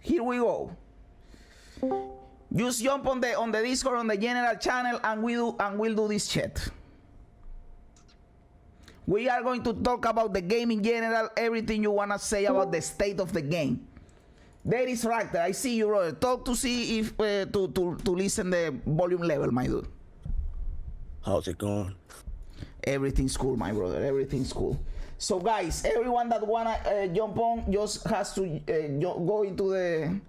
Here we go. Just jump on the Discord, on the general channel, and we'll do this chat. We are going to talk about the game in general, everything you wanna say about the state of the game. There is Raptor. I see you, brother. Talk to see if to listen the volume level, my dude. How's it going? Everything's cool, my brother. Everything's cool. So, guys, everyone that wanna jump on just has to go into the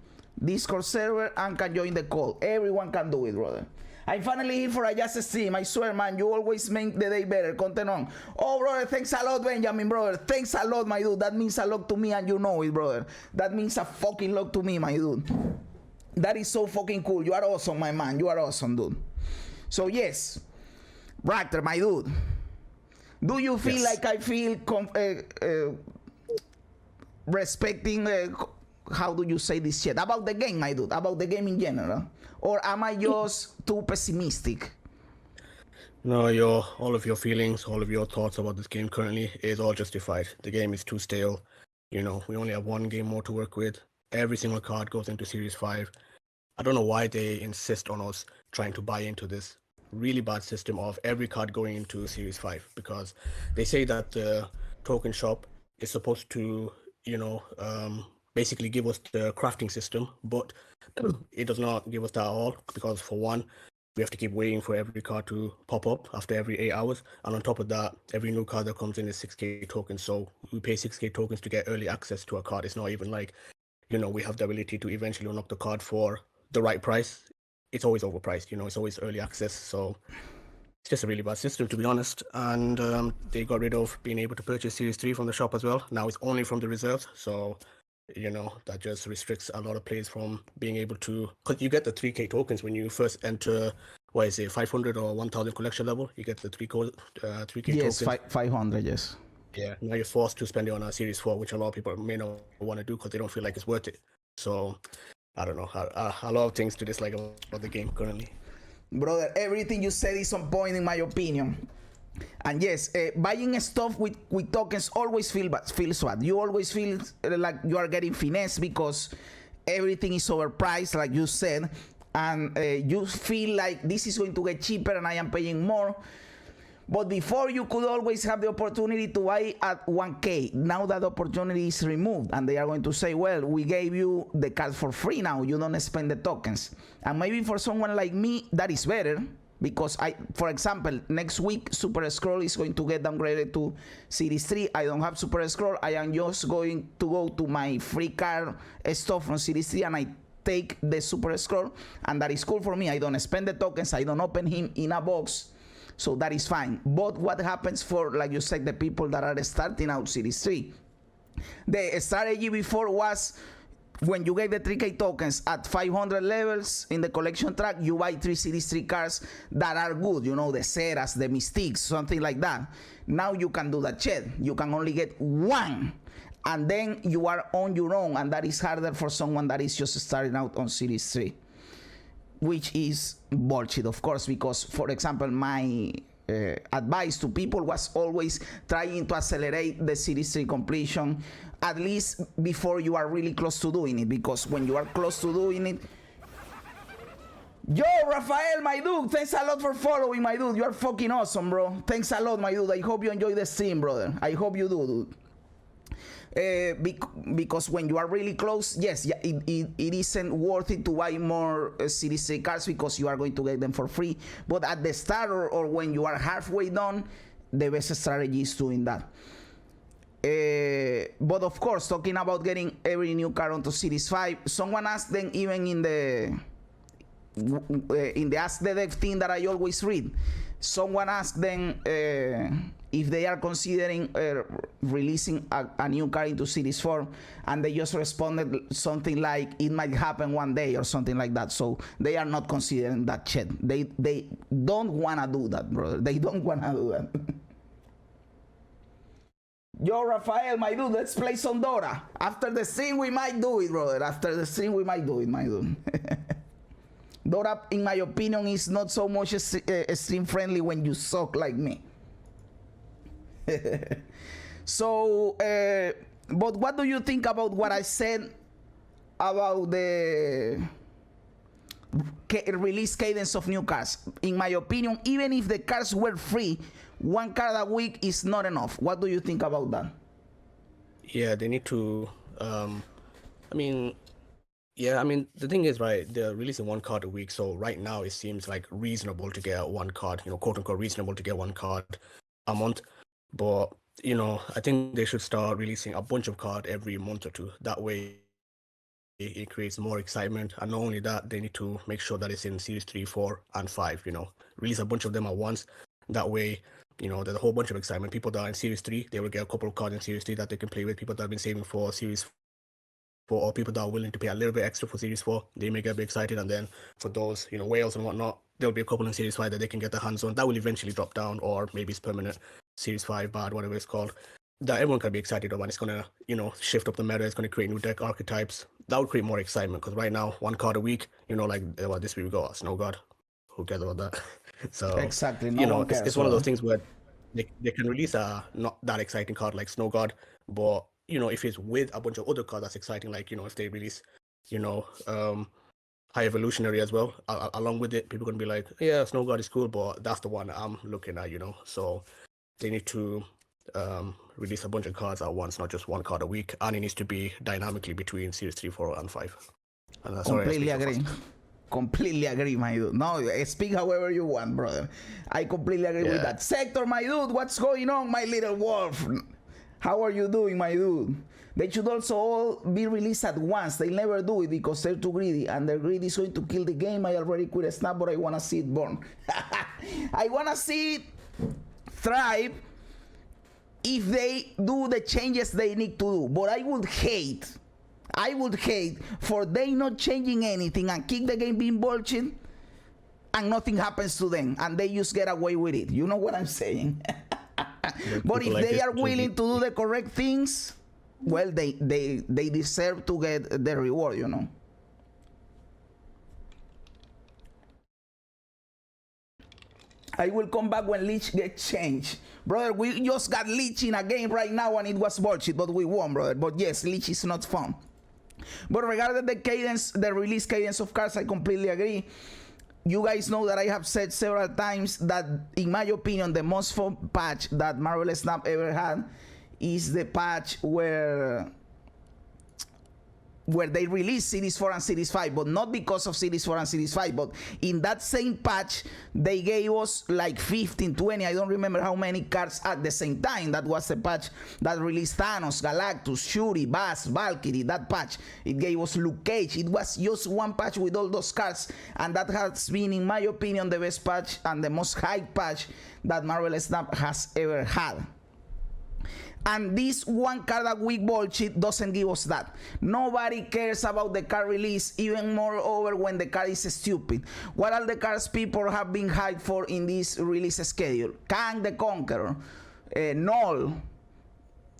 Discord server and can join the call. Everyone can do it, brother. I'm finally here for a just stream. I swear, man, you always make the day better. Content on. Oh, brother, thanks a lot, Benjamin, brother. Thanks a lot, my dude. That means a lot to me, and you know it, brother. That means a fucking lot to me, my dude. That is so fucking cool. You are awesome, my man. You are awesome, dude. So, yes, Raptor, my dude. Do you feel like I feel respecting how do you say this shit about the game, my dude, about the game in general, or am I just too pessimistic? No, all of your feelings, all of your thoughts about this game currently is all justified. The game is too stale. You know, we only have one game more to work with. Every single card goes into Series 5. I don't know why they insist on us trying to buy into this really bad system of every card going into Series 5, because they say that the token shop is supposed to, you know, basically give us the crafting system, but it does not give us that at all, because for one, we have to keep waiting for every card to pop up after every 8 hours, and on top of that, every new card that comes in is 6k tokens, so we pay 6k tokens to get early access to a card. It's not even like, you know, we have the ability to eventually unlock the card for the right price. It's always overpriced, you know, it's always early access, so it's just a really bad system, to be honest. And they got rid of being able to purchase Series 3 from the shop as well. Now it's only from the reserves, so you know, that just restricts a lot of players from being able to, because you get the 3k tokens when you first enter, what is it, 500 or 1000 collection level, you get the 3k yes, tokens. 500, yes. Yeah, now you're forced to spend it on a Series 4, which a lot of people may not want to do because they don't feel like it's worth it. So I don't know, a lot of things to dislike about the game currently. Brother, everything you said is on point in my opinion. And yes, buying stuff with tokens always feels bad. You always feel like you are getting finesse because everything is overpriced, like you said, and you feel like this is going to get cheaper and I am paying more. But before, you could always have the opportunity to buy at 1k. Now that opportunity is removed, and they are going to say, well, we gave you the card for free now. You don't spend the tokens. And maybe for someone like me, that is better. Because for example, next week, Super Scroll is going to get downgraded to Series 3. I don't have Super Scroll. I am just going to go to my free card stuff from Series 3 and I take the Super Scroll. And that is cool for me. I don't spend the tokens. I don't open him in a box. So that is fine. But what happens for, like you said, the people that are starting out Series 3? The strategy before was, when you get the 3k tokens at 500 levels in the collection track, you buy 3 Series 3 cards that are good, you know, the Seras, the Mystiques, something like that. Now you can do that shit. You can only get one, and then you are on your own, and that is harder for someone that is just starting out on Series 3, which is bullshit, of course, because, for example, my advice to people was always trying to accelerate the Series 3 completion, at least before you are really close to doing it, because when you are close to doing it, yo, Rafael, my dude, thanks a lot for following, my dude. You are fucking awesome, bro. Thanks a lot, my dude. I hope you enjoy the stream, brother. I hope you do, dude. Because when you are really close, yes, yeah, it isn't worth it to buy more Series 3 cards because you are going to get them for free. But at the start or when you are halfway done, the best strategy is doing that. But of course, talking about getting every new card onto Series 5, someone asked them even in the Ask the Dev thing that I always read, someone asked them if they are considering releasing a new card into Series 4, and they just responded something like, it might happen one day or something like that. So they are not considering that shit. They don't want to do that, brother. They don't want to do that. Yo, Rafael, my dude, let's play some Dota. After the stream, we might do it, brother. After the stream, we might do it, my dude. Dota, in my opinion, is not so much stream friendly when you suck like me. So, but what do you think about what I said about the release cadence of new cards. In my opinion, even if the cards were free, one card a week is not enough. What do you think about that? Yeah, they need to. The thing is, right, they're releasing one card a week. So right now it seems like reasonable to get one card, quote unquote reasonable to get one card a month. But, I think they should start releasing a bunch of cards every month or two. That way it creates more excitement. And not only that, they need to make sure that it's in Series 3, 4, and 5, release a bunch of them at once. That way, there's a whole bunch of excitement. People that are in Series 3, they will get a couple of cards in Series 3 that they can play with. People that have been saving for Series 4, or people that are willing to pay a little bit extra for Series 4, they may get a bit excited. And then for those, whales and whatnot, there'll be a couple in Series 5 that they can get their hands on. That will eventually drop down, or maybe it's permanent. Series 5, bad, whatever it's called. That everyone can be excited about. It's going to, shift up the meta. It's going to create new deck archetypes. That would create more excitement, because right now, one card a week, this week we got Snow God. Who cares about that? So, exactly. It's one of those things where they can release a not that exciting card like Snow God, but, if it's with a bunch of other cards that's exciting, like, if they release, High Evolutionary as well, along with it, people are going to be like, yeah, Snow God is cool, but that's the one I'm looking at, So they need to release a bunch of cards at once, not just one card a week, and it needs to be dynamically between Series 3, 4, and 5. And that's completely agree. Completely agree, my dude. No, speak however you want, brother. I completely agree with that. Sector, my dude, what's going on, my little wolf? How are you doing, my dude? They should also all be released at once. They never do it because they're too greedy, and their greed is going to kill the game. I already quit Snap, but I want to see it burn. I want to see it thrive if they do the changes they need to do. But I would hate for they not changing anything and keep the game being bullshit and nothing happens to them and they just get away with it. You know what I'm saying? But if they are willing to do the correct things, well, they deserve to get the reward, I will come back when Lich gets changed. Brother, we just got Lich in a game right now and it was bullshit, but we won, brother. But yes, Lich is not fun. But regarding the release cadence of cards, I completely agree. You guys know that I have said several times that, in my opinion, the most fun patch that Marvel Snap ever had is the patch where they released Series 4 and Series 5, but not because of Series 4 and Series 5, but in that same patch, they gave us like 15, 20, I don't remember how many cards at the same time. That was the patch that released Thanos, Galactus, Shuri, Bass, Valkyrie, that patch. It gave us Luke Cage. It was just one patch with all those cards, and that has been, in my opinion, the best patch and the most hype patch that Marvel Snap has ever had. And this one card a week bullshit doesn't give us that. Nobody cares about the card release, even moreover when the card is stupid. What are the cards people have been hyped for in this release schedule? Kang the Conqueror, Null.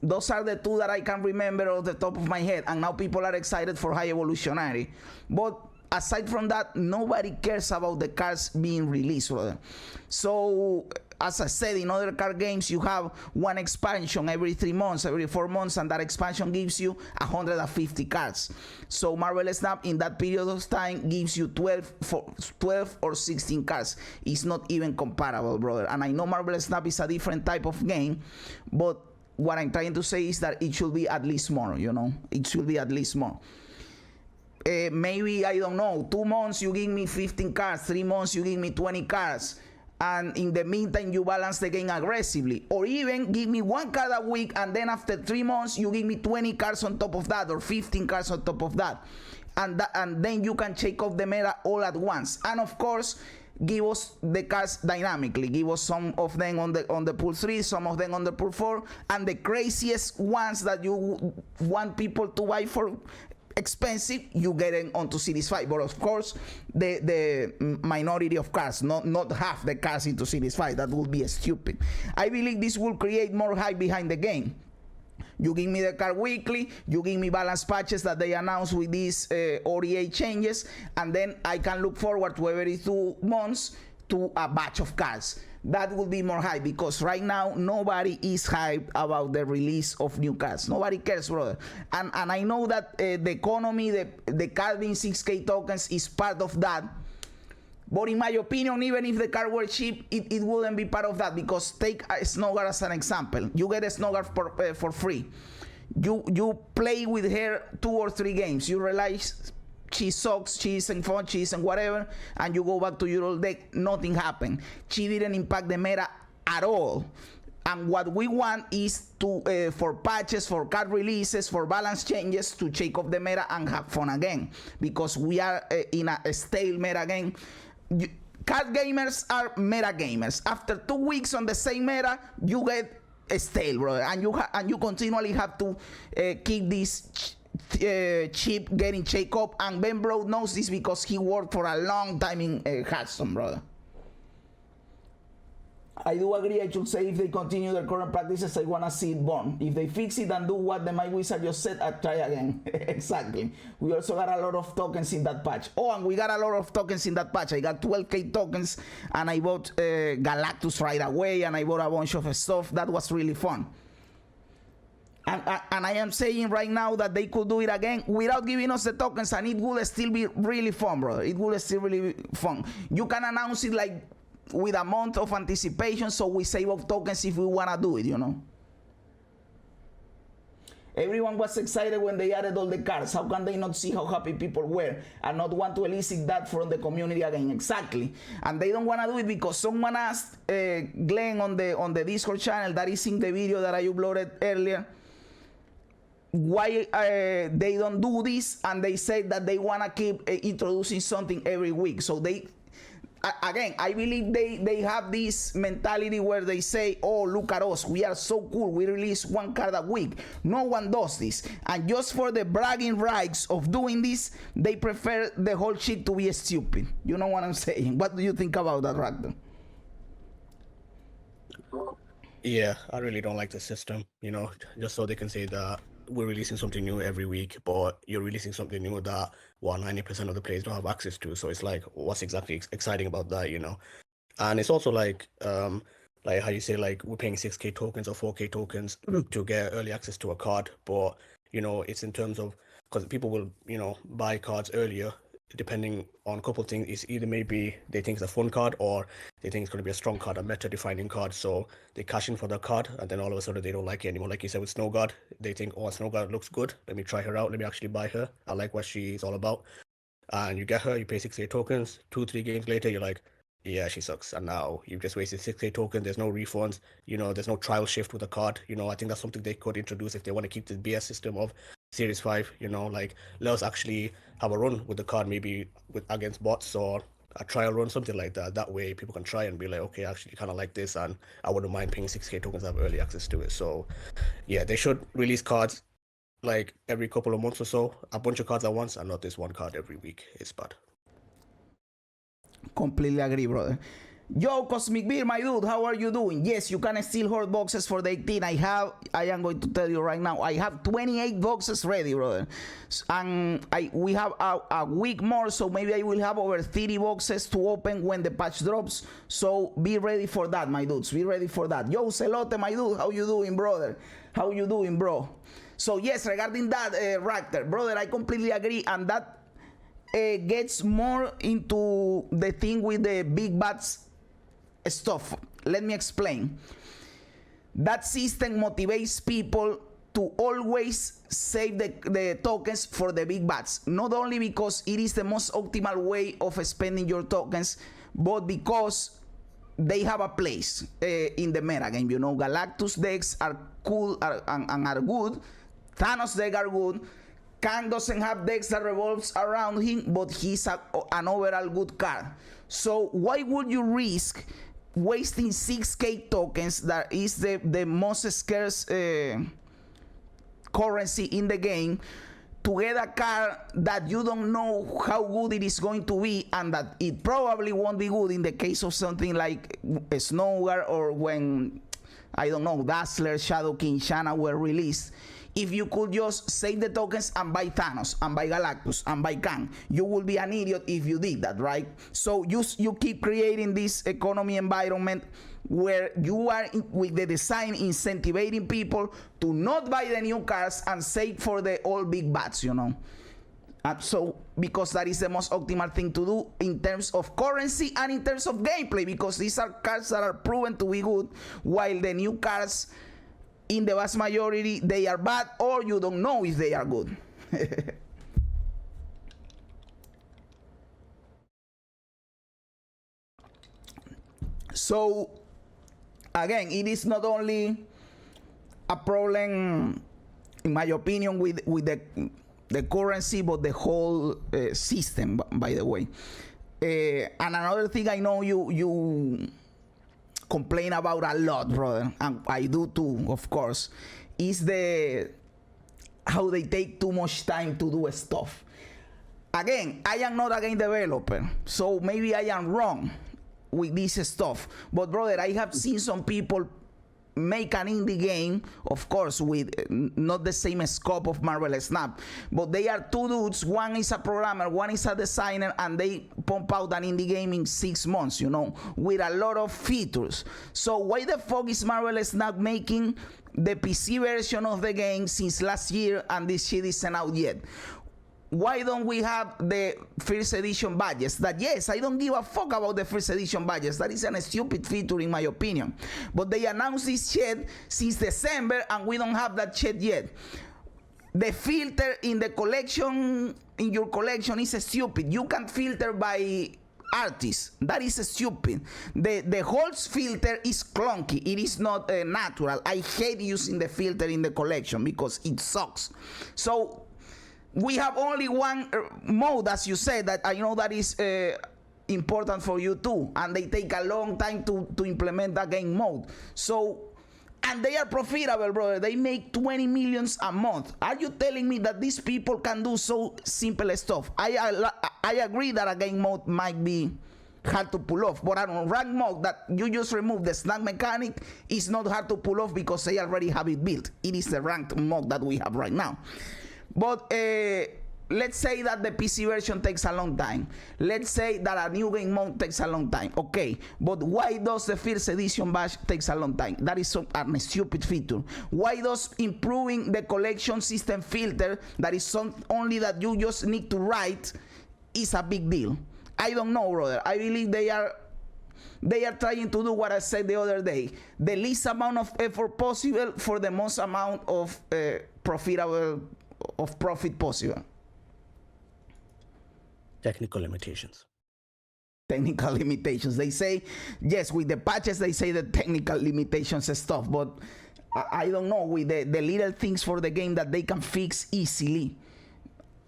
Those are the two that I can remember off the top of my head. And now people are excited for High Evolutionary. But aside from that, nobody cares about the cards being released, brother. So, as I said, in other card games, you have one expansion every 3 months, every 4 months, and that expansion gives you 150 cards. So Marvel Snap in that period of time gives you 12 or 16 cards. It's not even comparable, brother. And I know Marvel Snap is a different type of game, but what I'm trying to say is that it should be at least more, It should be at least more. Maybe, I don't know, 2 months you give me 15 cards, 3 months you give me 20 cards, and in the meantime you balance the game aggressively. Or even give me 1 card a week, and then after 3 months you give me 20 cards on top of that, or 15 cards on top of that. And then you can shake off the meta all at once. And of course, give us the cards dynamically. Give us some of them on the pool 3, some of them on the pool 4, and the craziest ones that you want people to buy for expensive, you get it onto Series 5. But of course, the minority of cards, not half the cards into Series 5. That would be stupid. I believe this will create more hype behind the game. You give me the card weekly, you give me balance patches that they announce with these ODA changes, and then I can look forward to every 2 months to a batch of cards. that will be more hype, because right now nobody is hyped about the release of new cards. Nobody cares, brother. And I know that the economy, the card being 6K tokens is part of that. But in my opinion, even if the card were cheap, it wouldn't be part of that, because take a Snowguard as an example. You get a Snowguard for free. You play with her 2 or 3 games. You realize she sucks, she isn't fun, she isn't whatever, and you go back to your old deck, nothing happened. She didn't impact the meta at all. And what we want is to for patches, for card releases, for balance changes, to shake off the meta and have fun again, because we are in a stale meta game. Card gamers are meta gamers. After 2 weeks on the same meta, you get stale, brother, and you continually have to keep this chip getting shake up. And Ben Bro knows this because he worked for a long time in Hearthstone, brother. I do agree. I should say, if they continue their current practices, I want to see it born. If they fix it and do what the My Wizard just said, I'll try again. Exactly. We also got a lot of tokens in that patch. Oh, and we got a lot of tokens in that patch. I got 12K tokens, and I bought Galactus right away, and I bought a bunch of stuff. That was really fun. And I am saying right now that they could do it again without giving us the tokens, and it would still be really fun, brother. It would still really be fun. You can announce it like with a month of anticipation, so we save up tokens if we want to do it, you know. Everyone was excited when they added all the cards. How can they not see how happy people were and not want to elicit that from the community again? Exactly. And they don't want to do it because someone asked Glenn on the Discord channel that is in the video that I uploaded earlier, why they don't do this, and they said that they want to keep introducing something every week. So they, again, I believe they have this mentality where they say, oh, look at us, we are so cool, we release 1 card a week. No one does this, and just for the bragging rights of doing this, they prefer the whole shit to be stupid. You know what I'm saying? What do you think about that, Rakton? Yeah, I really don't like the system, you know, just so they can say that we're releasing something new every week, but you're releasing something new that 90% of the players don't have access to. So it's like, what's exactly exciting about that, you know? And it's also like how you say, like, we're paying 6K tokens or 4K tokens to get early access to a card, but you know, it's in terms of, because people will, you know, buy cards earlier depending on a couple of things. It's either maybe they think it's a fun card, or they think it's going to be a strong card, a meta defining card, so they cash in for the card, and then all of a sudden they don't like it anymore. Like you said with Snowguard, they think, oh, Snowguard looks good, let me try her out, let me actually buy her, I like what she's all about. And you get her, you pay 6K tokens, 2-3 games later you're like, yeah, she sucks, and now you've just wasted 6K tokens. There's no refunds, you know, there's no trial shift with the card. You know, I think that's something they could introduce if they want to keep the BS system of Series 5, you know, like, let us actually have a run with the card, maybe against bots, or a trial run, something like that. That way people can try and be like, okay, I actually kind of like this, and I wouldn't mind paying 6K tokens to have early access to it. So yeah, they should release cards like every couple of months or so, a bunch of cards at once, and not this one card every week. It's bad. Completely agree, brother. Yo, Cosmic Beer, my dude, how are you doing? Yes, you can still hold boxes for the 18. I am going to tell you right now, I have 28 boxes ready, brother. And we have a week more, so maybe I will have over 30 boxes to open when the patch drops. So be ready for that, my dudes. Be ready for that. Yo, Celote, my dude, how you doing, brother? How you doing, bro? So yes, regarding that, Raptor, brother, I completely agree, and that gets more into the thing with the big bats stuff. Let me explain. That system motivates people to always save the tokens for the big bats, not only because it is the most optimal way of spending your tokens, but because they have a place in the meta game. You know, Galactus decks are cool and are good. Thanos decks are good. Kang doesn't have decks that revolves around him, but he's an overall good card. So why would you risk wasting 6K tokens, that is the most scarce currency in the game, to get a card that you don't know how good it is going to be, and that it probably won't be good in the case of something like Snowguard, or when, I don't know, Dazzler, Shadow King, Shanna were released. if you could just save the tokens and buy Thanos and buy Galactus and buy Kang. You would be an idiot if you did that, right? So you keep creating this economy environment where you are with the design incentivizing people to not buy the new cars and save for the all big bats, you know. So because that is the most optimal thing to do in terms of currency and in terms of gameplay, because these are cards that are proven to be good, while the new cards in the vast majority they are bad, or you don't know if they are good. So again, it is not only a problem, in my opinion, with the currency, but the whole system, by the way. And another thing I know you complain about a lot, brother, and I do too, of course, is how they take too much time to do stuff. Again, I am not a game developer, so maybe I am wrong with this stuff. But brother, I have seen some people make an indie game, of course, with not the same scope of Marvel Snap, but they are two dudes. One is a programmer, one is a designer, and they pump out an indie game in 6 months, you know, with a lot of features. So why the fuck is Marvel Snap making the PC version of the game since last year and this shit isn't out yet? Why don't we have the first edition badges? That, yes, I don't give a fuck about the first edition badges. That is a stupid feature in my opinion. But they announced this shit since December and we don't have that shit yet. The filter in the collection, in your collection, is stupid. You can filter by artists. That is stupid. The Holtz filter is clunky. It is not natural. I hate using the filter in the collection because it sucks. So we have only one mode, as you said, that I know that is important for you too, and they take a long time to implement that game mode. So, and they are profitable, brother. They make 20 millions a month. Are you telling me that these people can do so simple stuff? I agree that a game mode might be hard to pull off, but on rank mode that you just remove the snack mechanic is not hard to pull off because they already have it built. It is the ranked mode that we have right now. But let's say that the PC version takes a long time. Let's say that a new game mode takes a long time. Okay, but why does the first edition badge takes a long time? That is a stupid feature. Why does improving the collection system filter, that is only that you just need to write, is a big deal? I don't know, brother. I believe they are trying to do what I said the other day: the least amount of effort possible for the most amount of profit possible. Technical limitations. Technical limitations. They say, yes, with the patches, they say the technical limitations and stuff, but I don't know, with the little things for the game that they can fix easily,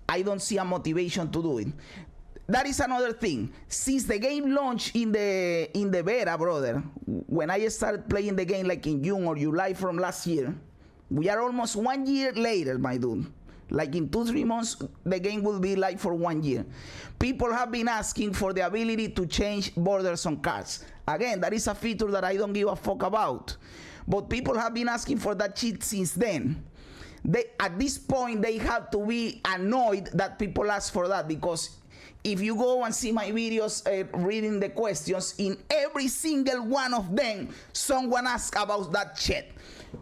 I don't see a motivation to do it. That is another thing. Since the game launched in the beta, brother, when I started playing the game like in June or July from last year, we are almost 1 year later, my dude. Like in 2-3 months, the game will be like for 1 year. People have been asking for the ability to change borders on cards. Again, that is a feature that I don't give a fuck about. But people have been asking for that shit since then. At this point, they have to be annoyed that people ask for that, because if you go and see my videos reading the questions, in every single one of them, someone asks about that shit.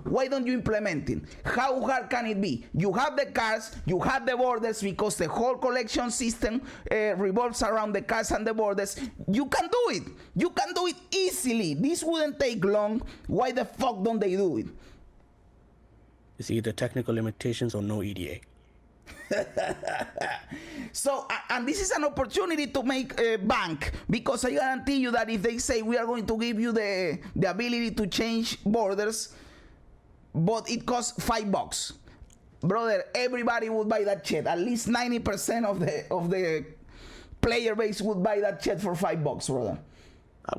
Why don't you implement it? How hard can it be? You have the cards, you have the borders, because the whole collection system revolves around the cards and the borders. You can do it. You can do it easily. This wouldn't take long. Why the fuck don't they do it? It's either technical limitations or no EDA. So, and this is an opportunity to make a bank, because I guarantee you that if they say we are going to give you the ability to change borders, but it costs $5, brother, everybody would buy that shit. At least 90% of the player base would buy that shit for $5, brother.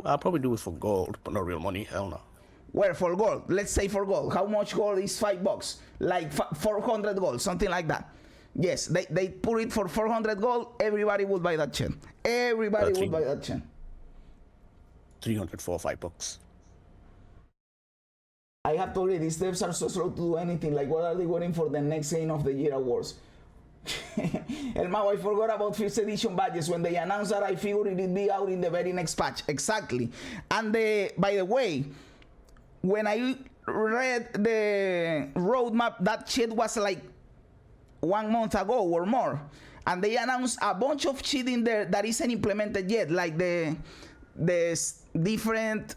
I'll probably do it for gold, but not real money. Hell no. Where for gold? Let's say for gold. How much gold is $5? Like 400 gold, something like that. Yes, they put it for 400 gold. Everybody would buy that shit. Everybody would buy that shit. 300 for $5. I have to agree, these devs are so slow to do anything. Like, what are they waiting for the next Game of the Year awards? El Mago, I forgot about first edition badges. When they announced that, I figured it'd be out in the very next patch. Exactly. And by the way, when I read the roadmap, that shit was like 1 month ago or more. And they announced a bunch of shit in there that isn't implemented yet, like the different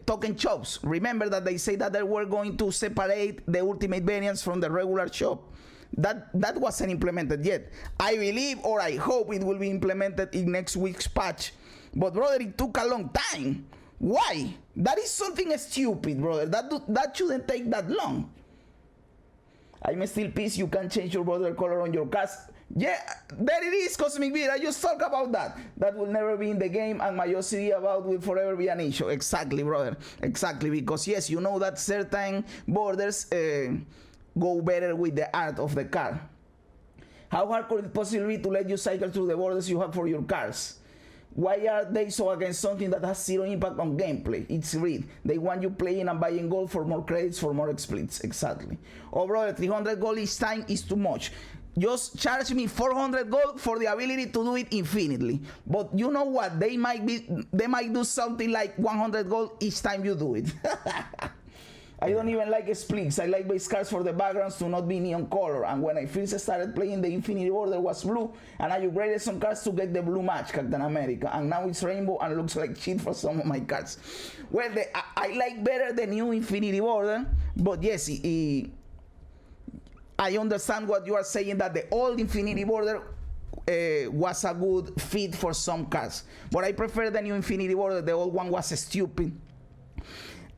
token shops. Remember that they say that they were going to separate the ultimate variants from the regular shop. That wasn't implemented yet. I believe, or I hope, it will be implemented in next week's patch. But brother, it took a long time. Why? That is something stupid, brother. That shouldn't take that long. I'm still pissed you can't change your border color on your cards. Yeah, there it is, Cosmic Beat. I just talk about that. That will never be in the game, and my OCD about will forever be an issue. Exactly, brother. Exactly, because yes, you know that certain borders go better with the art of the card. How hard could it possibly be to let you cycle through the borders you have for your cards? Why are they so against something that has zero impact on gameplay? It's greed. They want you playing and buying gold for more credits, for more splits. Exactly. Oh, brother, 300 gold each time is too much. Just charge me 400 gold for the ability to do it infinitely. But you know what? They might do something like 100 gold each time you do it. I don't even like splits. I like base cards for the backgrounds to not be neon color. And when I first started playing, the Infinity Border was blue, and I upgraded some cards to get the blue match, Captain America. And now it's rainbow and looks like shit for some of my cards. Well, I like better the new Infinity Border, but yes, I understand what you are saying, that the old Infinity Border was a good fit for some cards. But I prefer the new Infinity Border. The old one was stupid.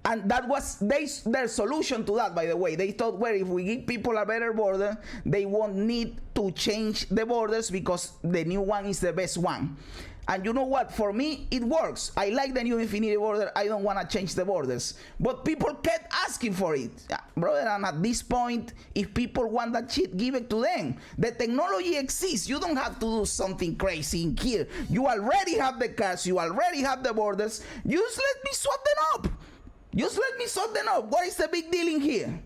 And that was their solution to that, by the way. They thought, well, if we give people a better border, they won't need to change the borders because the new one is the best one. And you know what? For me, it works. I like the new Infinity Border. I don't want to change the borders. But people kept asking for it. Brother, and at this point, if people want that shit, give it to them. The technology exists. You don't have to do something crazy in here. You already have the cards. You already have the borders. Just let me swap them up. Just let me sort them out. What is the big deal in here?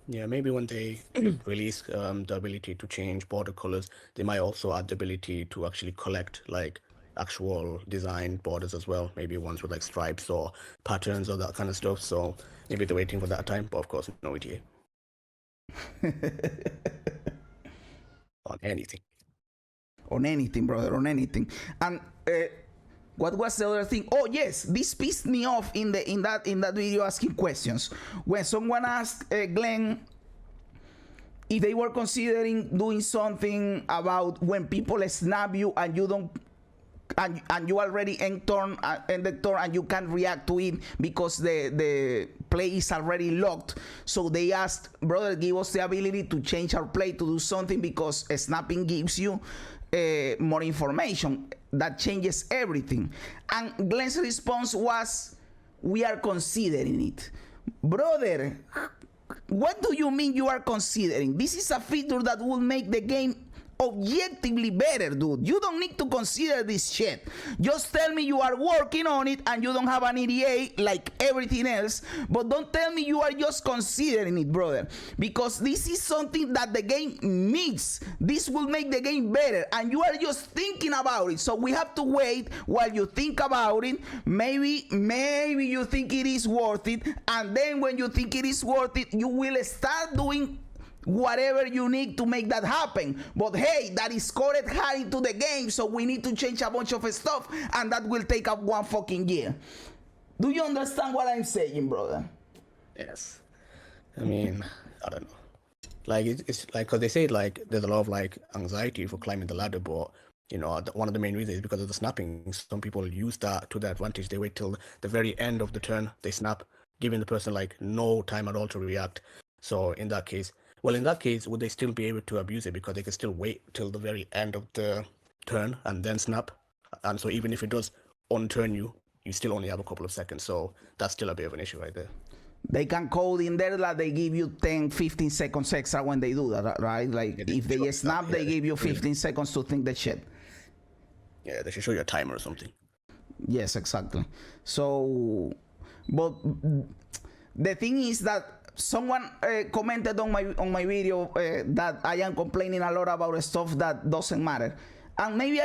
Yeah, maybe when they release the ability to change border colors, they might also add the ability to actually collect like actual design borders as well. Maybe ones with like stripes or patterns or that kind of stuff. So maybe they're waiting for that time, but of course, no ETA. On anything. On anything, brother, on anything. And what was the other thing? Oh yes, this pissed me off in that video asking questions. When someone asked Glenn if they were considering doing something about when people snap you and you don't, and you already end turn and you can't react to it because the play is already locked. So they asked, brother, give us the ability to change our play to do something, because snapping gives you more information that changes everything. And Glenn's response was, we are considering it. Brother, what do you mean you are considering? This is a feature that will make the game objectively better, dude. You don't need to consider this shit. Just tell me you are working on it and you don't have an EDA like everything else, but don't tell me you are just considering it, brother, because this is something that the game needs. This will make the game better, and you are just thinking about it. So we have to wait while you think about it. Maybe you think it is worth it, and then when you think it is worth it, you will start doing whatever you need to make that happen. But hey, that is coded hard into the game, so we need to change a bunch of stuff, and that will take up 1 fucking year. Do you understand what I'm saying, brother? Yes. I mean, I don't know. Like, it's like, because they say like there's a lot of like anxiety for climbing the ladder, but you know, one of the main reasons is because of the snapping. Some people use that to their advantage. They wait till the very end of the turn, they snap, giving the person like no time at all to react. So in that case, would they still be able to abuse it, because they can still wait till the very end of the turn and then snap? And so even if it does unturn you, you still only have a couple of seconds. So that's still a bit of an issue right there. They can code in there that they give you 10-15 seconds extra when they do that, right? Like, if they snap, they give you 15 seconds to think that shit. Yeah, they should show you a timer or something. Yes, exactly. So, But the thing is that someone commented on my video that I am complaining a lot about stuff that doesn't matter. And maybe I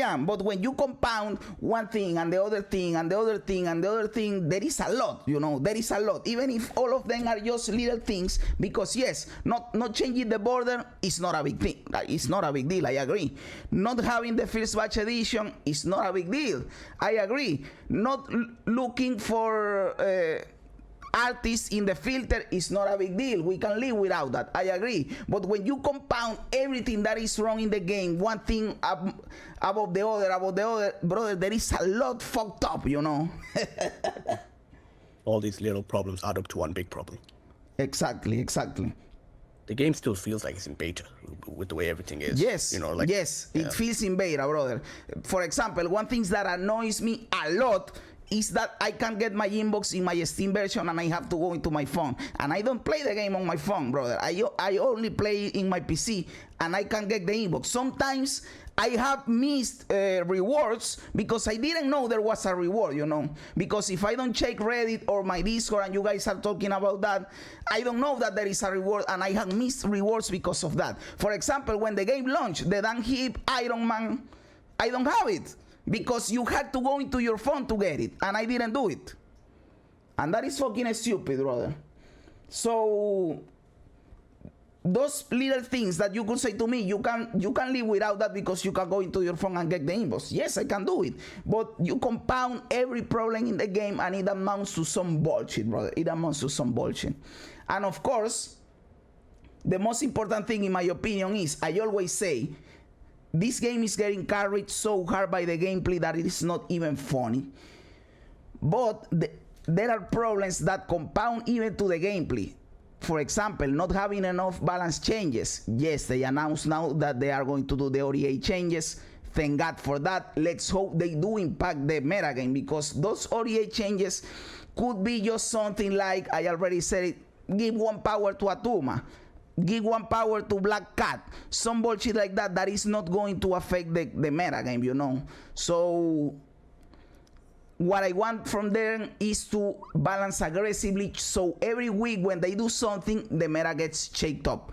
am, but when you compound one thing and the other thing and the other thing and the other thing, there is a lot, there is a lot, even if all of them are just little things, because yes, not changing the border is not a big thing. It's not a big deal, I agree. Not having the first batch edition is not a big deal, I agree. Not looking for artists in the filter is not a big deal. We can live without that, I agree. But when you compound everything that is wrong in the game, one thing above the other, brother, there is a lot fucked up, All these little problems add up to one big problem. Exactly. The game still feels like it's in beta with the way everything is. Yes, it feels in beta, brother. For example, one thing that annoys me a lot is that I can't get my inbox in my Steam version and I have to go into my phone. And I don't play the game on my phone, brother. I only play in my PC and I can't get the inbox. Sometimes I have missed rewards because I didn't know there was a reward, Because if I don't check Reddit or my Discord and you guys are talking about that, I don't know that there is a reward and I have missed rewards because of that. For example, when the game launched, the Dan Heap Iron Man, I don't have it. Because you had to go into your phone to get it, and I didn't do it. And that is fucking stupid, brother. So those little things that you could say to me, you can live without that because you can go into your phone and get the inbox. Yes, I can do it. But you compound every problem in the game and it amounts to some bullshit, brother. It amounts to some bullshit. And of course, the most important thing in my opinion is, I always say, this game is getting carried so hard by the gameplay that it is not even funny. But there are problems that compound even to the gameplay. For example, not having enough balance changes. Yes, they announced now that they are going to do the ODA changes. Thank God for that. Let's hope they do impact the metagame, because those ODA changes could be just something like, I already said it, give one power to Atuma. Give one power to Black Cat, some bullshit like that, that is not going to affect the meta game, So what I want from them is to balance aggressively, so every week when they do something, the meta gets shaked up.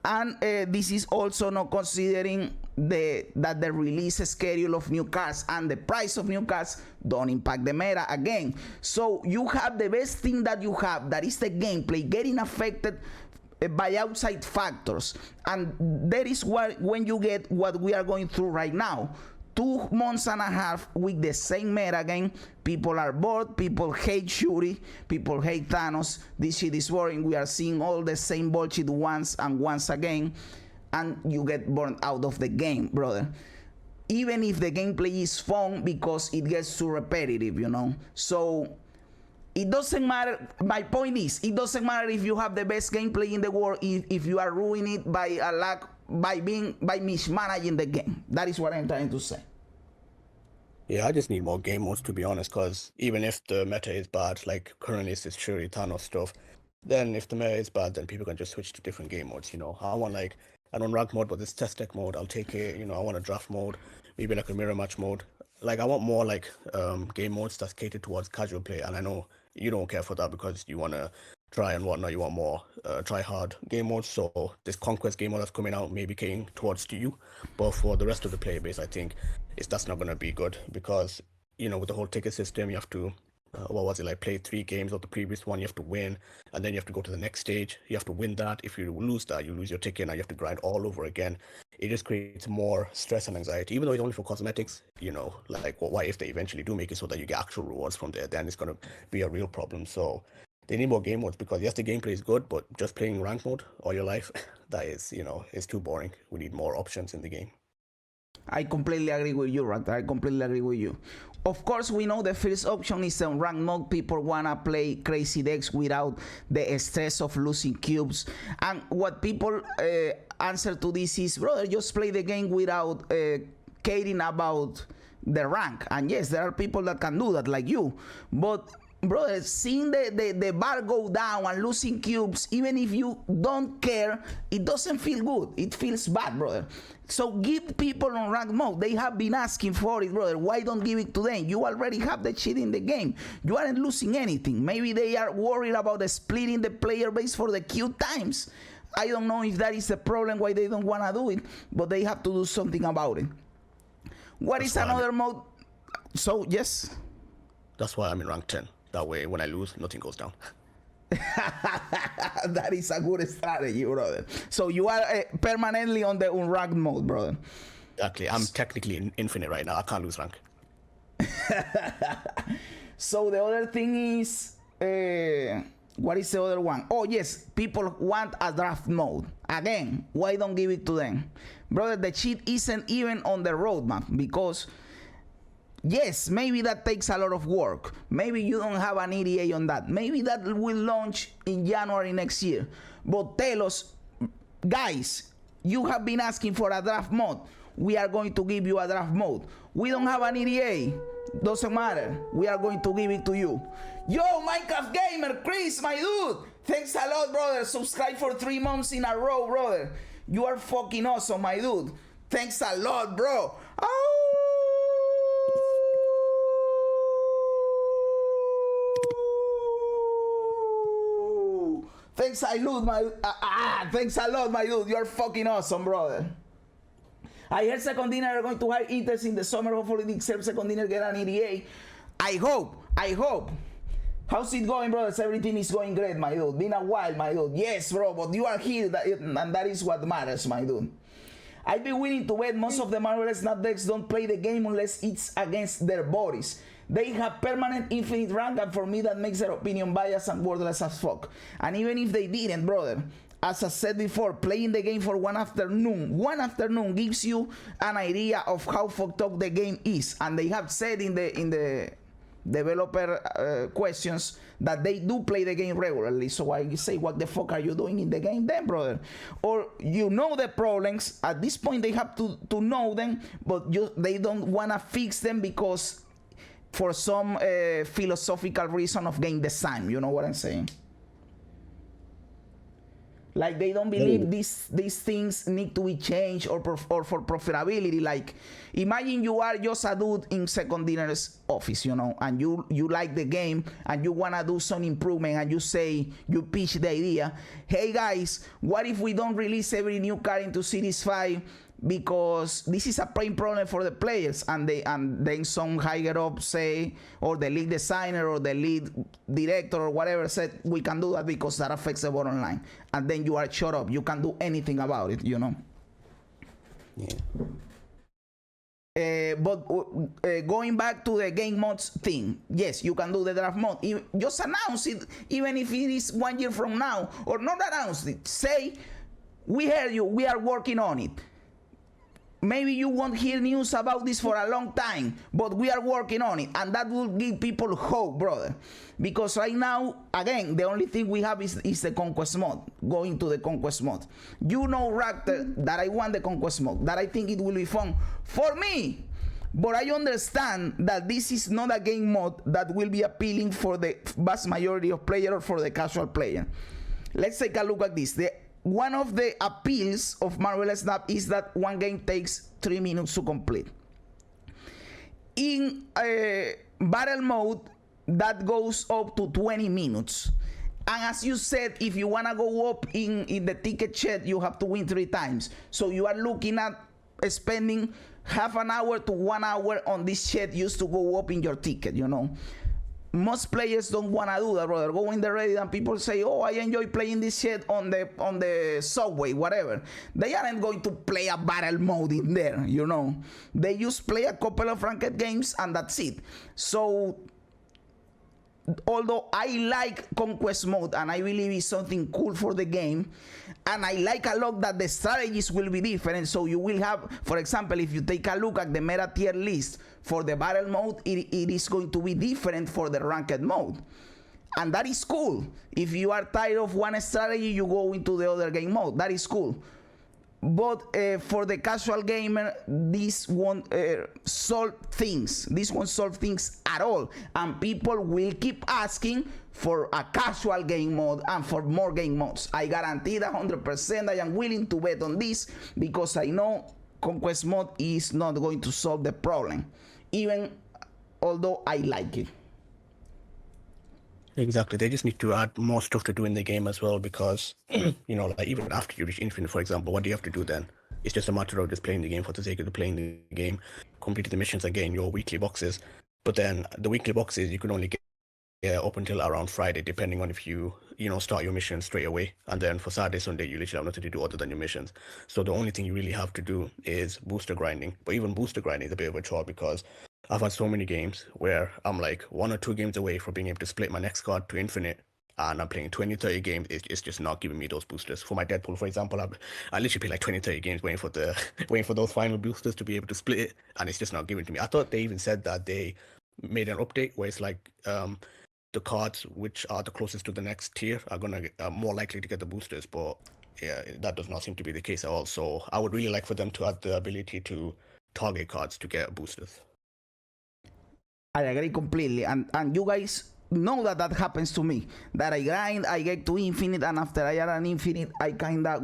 And this is also not considering that the release schedule of new cards and the price of new cards don't impact the meta again. So you have the best thing that you have, that is the gameplay, getting affected by outside factors, and that is when you get what we are going through right now. 2 months and a half with the same meta game. People are bored, people hate Shuri, people hate Thanos. This shit is boring. We are seeing all the same bullshit once and once again, and you get burned out of the game, brother. Even if the gameplay is fun, because it gets too repetitive, So it doesn't matter. My point is, it doesn't matter if you have the best gameplay in the world if you are ruining it by mismanaging the game. That is what I'm trying to say. Yeah, I just need more game modes, to be honest, because even if the meta is bad, like currently it's this Shuri Thanos stuff, then if the meta is bad, then people can just switch to different game modes. I want I don't rank mode, but this test deck mode, I'll take it. I want a draft mode, maybe like a mirror match mode. I want more game modes that's catered towards casual play, and I know you don't care for that because you want to try and whatnot. You want more try hard game modes. So this Conquest game mode that's coming out may be catering towards to you, but for the rest of the player base, I think that's not going to be good, because with the whole ticket system, you have to play 3 games of the previous one, you have to win, and then you have to go to the next stage, you have to win that. If you lose that, you lose your ticket, and you have to grind all over again. It just creates more stress and anxiety, even though it's only for cosmetics. Why if they eventually do make it so that you get actual rewards from there, then it's going to be a real problem. So they need more game modes, because yes, the gameplay is good, but just playing rank mode all your life, that is is too boring. We need more options in the game. I completely agree with you, Rat. I completely agree with you. Of course, we know the first option is on rank mode. People wanna play crazy decks without the stress of losing cubes. And what people answer to this is, brother, just play the game without caring about the rank. And yes, there are people that can do that, like you. But brother, seeing the bar go down and losing cubes, even if you don't care, it doesn't feel good. It feels bad, brother. So give people on ranked mode. They have been asking for it, brother. Why don't give it to them? You already have the shit in the game. You aren't losing anything. Maybe they are worried about the splitting the player base for the queue times. I don't know if that is the problem why they don't want to do it, but they have to do something about it. What is another mode? So, yes? That's why I'm in rank 10. That way, when I lose, nothing goes down. That is a good strategy, brother. So you are permanently on the unranked mode, brother. Exactly. I'm technically in infinite right now. I can't lose rank. So the other thing is, what is the other one? Oh, yes, people want a draft mode. Again, why don't give it to them? Brother, the cheat isn't even on the roadmap because yes, maybe that takes a lot of work. Maybe you don't have an EDA on that. Maybe that will launch in January next year. But tell us, guys, you have been asking for a draft mode. We are going to give you a draft mode. We don't have an EDA. Doesn't matter. We are going to give it to you. Yo, Minecraft Gamer, Chris, my dude. Thanks a lot, brother. Subscribe for 3 months in a row, brother. You are fucking awesome, my dude. Thanks a lot, bro. Oh. Thanks a lot, thanks a lot, my dude. You're fucking awesome, brother. I heard Second Dinner are going to hire interns in the summer. Hopefully, the Second Dinner get an EDA. I hope. How's it going, brothers? Everything is going great, my dude. Been a while, my dude. Yes, bro, but you are here, and that is what matters, my dude. I'd be willing to bet most of the Marvel Snap decks don't play the game unless it's against their bodies. They have permanent infinite rank, and for me that makes their opinion biased and worthless as fuck. And even if they didn't, brother, as I said before, playing the game for one afternoon gives you an idea of how fucked up the game is. And they have said in the developer questions that they do play the game regularly. So I say, what the fuck are you doing in the game then, brother? Or you know the problems. At this point they have to know them, but they don't want to fix them because for some philosophical reason of game design. You know what I'm saying? Like they don't believe these things need to be changed or for profitability. Like imagine you are just a dude in Second Dinner's office, you know, and you like the game and you want to do some improvement, and you pitch the idea, hey guys, what if we don't release every new card into Series 5 because this is a pain problem for the players? And then some higher up say, or the lead designer or the lead director or whatever said, we can do that because that affects the bottom line. And then you are shut up. You can't do anything about it, you know? Yeah. But going back to the game mods thing, yes, you can do the draft mod. Just announce it, even if it is 1 year from now, or not announce it. Say, we heard you, we are working on it. Maybe you won't hear news about this for a long time, but we are working on it, and that will give people hope, brother. Because right now, again, the only thing we have is the Conquest mod, going to the Conquest mod. You know, Raptor, that I want the Conquest mod, that I think it will be fun for me. But I understand that this is not a game mode that will be appealing for the vast majority of players or for the casual player. Let's take a look at this. One of the appeals of Marvel Snap is that one game takes 3 minutes to complete. In battle mode, that goes up to 20 minutes. And as you said, if you want to go up in the ticket shed, you have to win 3 times. So you are looking at spending half an hour to 1 hour on this shed used to go up in your ticket, you know. Most players don't want to do that, brother. Go in the Reddit and people say, oh, I enjoy playing this shit on the subway, whatever. They aren't going to play a battle mode in there, you know. They just play a couple of ranked games and that's it. So, although I like Conquest mode and I believe it's something cool for the game, and I like a lot that the strategies will be different. So you will have, for example, if you take a look at the meta tier list for the battle mode, it is going to be different for the ranked mode. And that is cool. If you are tired of one strategy, you go into the other game mode. That is cool. But for the casual gamer, this won't solve things. This won't solve things at all. And people will keep asking for a casual game mode and for more game modes. I guarantee that 100%. I am willing to bet on this because I know Conquest mode is not going to solve the problem, even although I like it. Exactly. They just need to add more stuff to do in the game as well because, you know, like even after you reach Infinite, for example, what do you have to do then? It's just a matter of just playing the game for the sake of playing the game, completing the missions and getting your weekly boxes. But then the weekly boxes, you can only get up until around Friday, depending on if you start your mission straight away. And then for Saturday, Sunday, you literally have nothing to do other than your missions. So the only thing you really have to do is booster grinding. But even booster grinding is a bit of a chore because I've had so many games where I'm like 1 or 2 games away from being able to split my next card to Infinite, and I'm playing 20, 30 games. It's just not giving me those boosters. For my Deadpool, for example, I literally play like 20, 30 games waiting for those final boosters to be able to split it, and it's just not given to me. I thought they even said that they made an update where it's like the cards which are the closest to the next tier are gonna more likely to get the boosters, but yeah, that does not seem to be the case at all. So I would really like for them to add the ability to target cards to get boosters. I agree completely, and you guys know that happens to me. That I grind, I get to Infinite, and after I are an Infinite, I kinda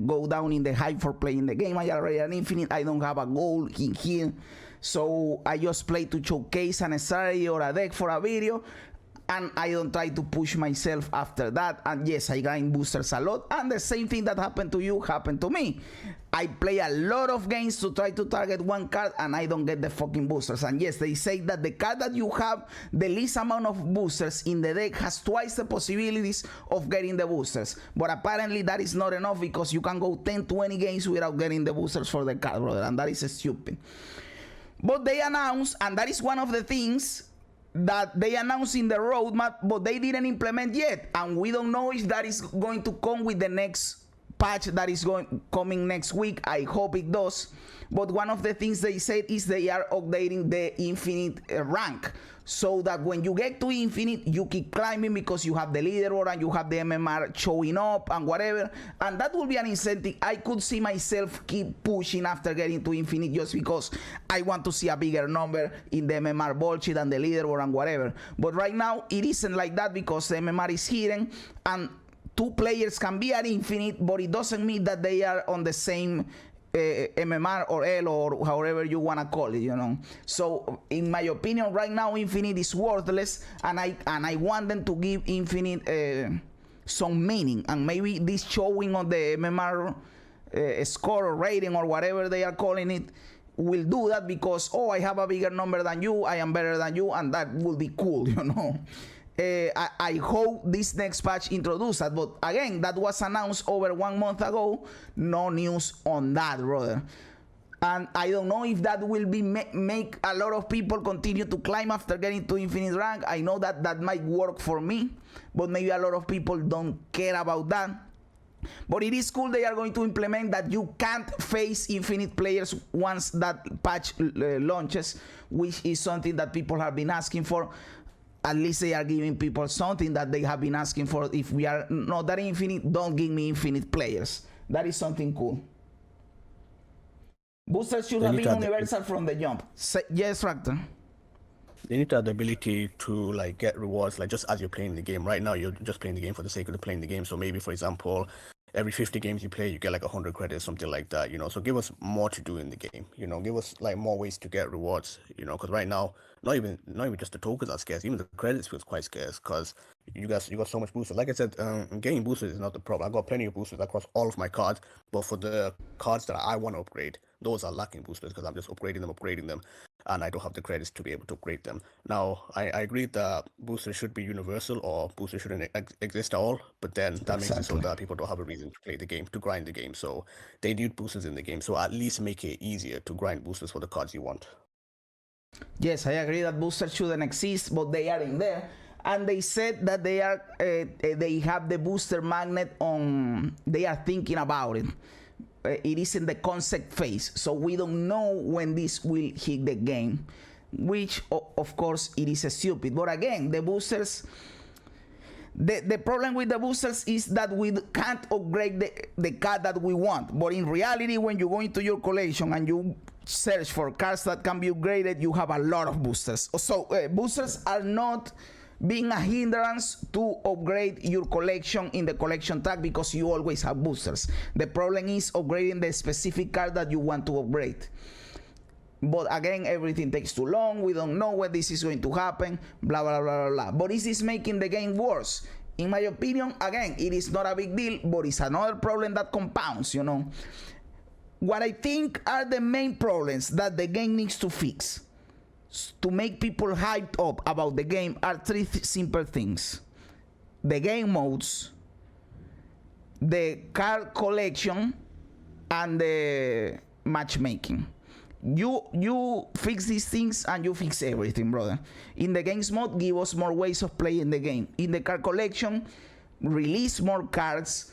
go down in the hype for playing the game. I already an Infinite, I don't have a goal in here, so I just play to showcase an strategy or a deck for a video, and I don't try to push myself after that. And yes, I grind boosters a lot, and the same thing that happened to you happened to me. I play a lot of games to try to target one card, and I don't get the fucking boosters. And yes, they say that the card that you have the least amount of boosters in the deck has twice the possibilities of getting the boosters. But apparently that is not enough because you can go 10, 20 games without getting the boosters for the card, brother, and that is stupid. But they announced, and that is one of the things that they announced in the roadmap, but they didn't implement yet, and we don't know if that is going to come with the next patch that is coming next week. I hope it does. But one of the things they said is they are updating the Infinite rank, so that when you get to Infinite, you keep climbing because you have the leaderboard and you have the MMR showing up and whatever, and that will be an incentive. I could see myself keep pushing after getting to Infinite just because I want to see a bigger number in the MMR bullshit and the leaderboard and whatever. But right now it isn't like that because the MMR is hidden, and 2 players can be at Infinite, but it doesn't mean that they are on the same MMR or L or however you want to call it, you know. So in my opinion, right now Infinite is worthless, and I want them to give Infinite some meaning, and maybe this showing on the MMR score or rating or whatever they are calling it will do that, because I have a bigger number than you, I am better than you, and that will be cool, you know. I hope this next patch introduces that, but again, that was announced over 1 month ago. No news on that, brother. And I don't know if that will be make a lot of people continue to climb after getting to Infinite rank. I know that might work for me, but maybe a lot of people don't care about that. But it is cool they are going to implement that you can't face Infinite players once that patch launches, which is something that people have been asking for. At least they are giving people something that they have been asking for. If we are not that Infinite, don't give me Infinite players. That is something cool. Boosters should have been universal from the jump. Yes, Raptor. They need to have the ability to like get rewards, like just as you're playing the game. Right now, you're just playing the game for the sake of playing the game. So maybe, for example, every 50 games you play, you get like 100 credits, something like that, you know. So give us more to do in the game, you know. Give us like more ways to get rewards, you know, because right now, not even just the tokens are scarce, even the credits feels quite scarce because you got so much boosters. Like I said, getting boosters is not the problem. I got plenty of boosters across all of my cards, but for the cards that I want to upgrade, those are lacking boosters because I'm just upgrading them, and I don't have the credits to be able to upgrade them. Now, I agree that boosters should be universal or boosters shouldn't exist at all, but then that makes it so that people don't have a reason to play the game, to grind the game. So they need boosters in the game. So at least make it easier to grind boosters for the cards you want. Yes, I agree that boosters shouldn't exist, but they are in there. And they said that they have the booster magnet on. They are thinking about it. It is in the concept phase, so we don't know when this will hit the game, which of course it is stupid. But again, the boosters The problem with the boosters is that we can't upgrade the card that we want. But in reality, when you go into your collection and you search for cards that can be upgraded, you have a lot of boosters. So boosters are not being a hindrance to upgrade your collection in the collection tag, because you always have boosters. The problem is upgrading the specific card that you want to upgrade. But again, everything takes too long. We don't know when this is going to happen. Blah, blah, blah, blah, blah. But is this making the game worse? In my opinion, again, it is not a big deal, but it's another problem that compounds, you know. What I think are the main problems that the game needs to fix to make people hyped up about the game are three simple things. The game modes, the card collection, and the matchmaking. You fix these things and you fix everything, brother. In the games mode, give us more ways of playing the game. In the card collection, release more cards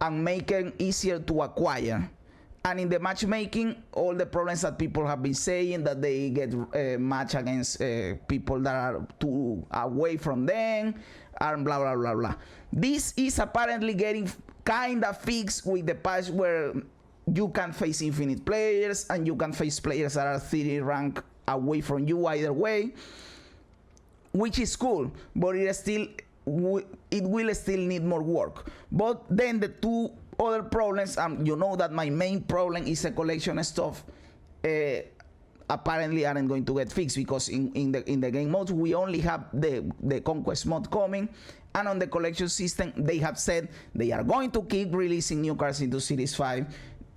and make them easier to acquire. And in the matchmaking, all the problems that people have been saying, that they get match against people that are too away from them, and blah, blah, blah, blah. This is apparently getting kind of fixed with the patch where you can face infinite players and you can face players that are 30 rank away from you either way, which is cool, but it will still need more work. But then the two other problems, you know that my main problem is the collection stuff, apparently aren't going to get fixed, because in the game modes we only have the conquest mode coming, and on the collection system they have said they are going to keep releasing new cards into Series 5.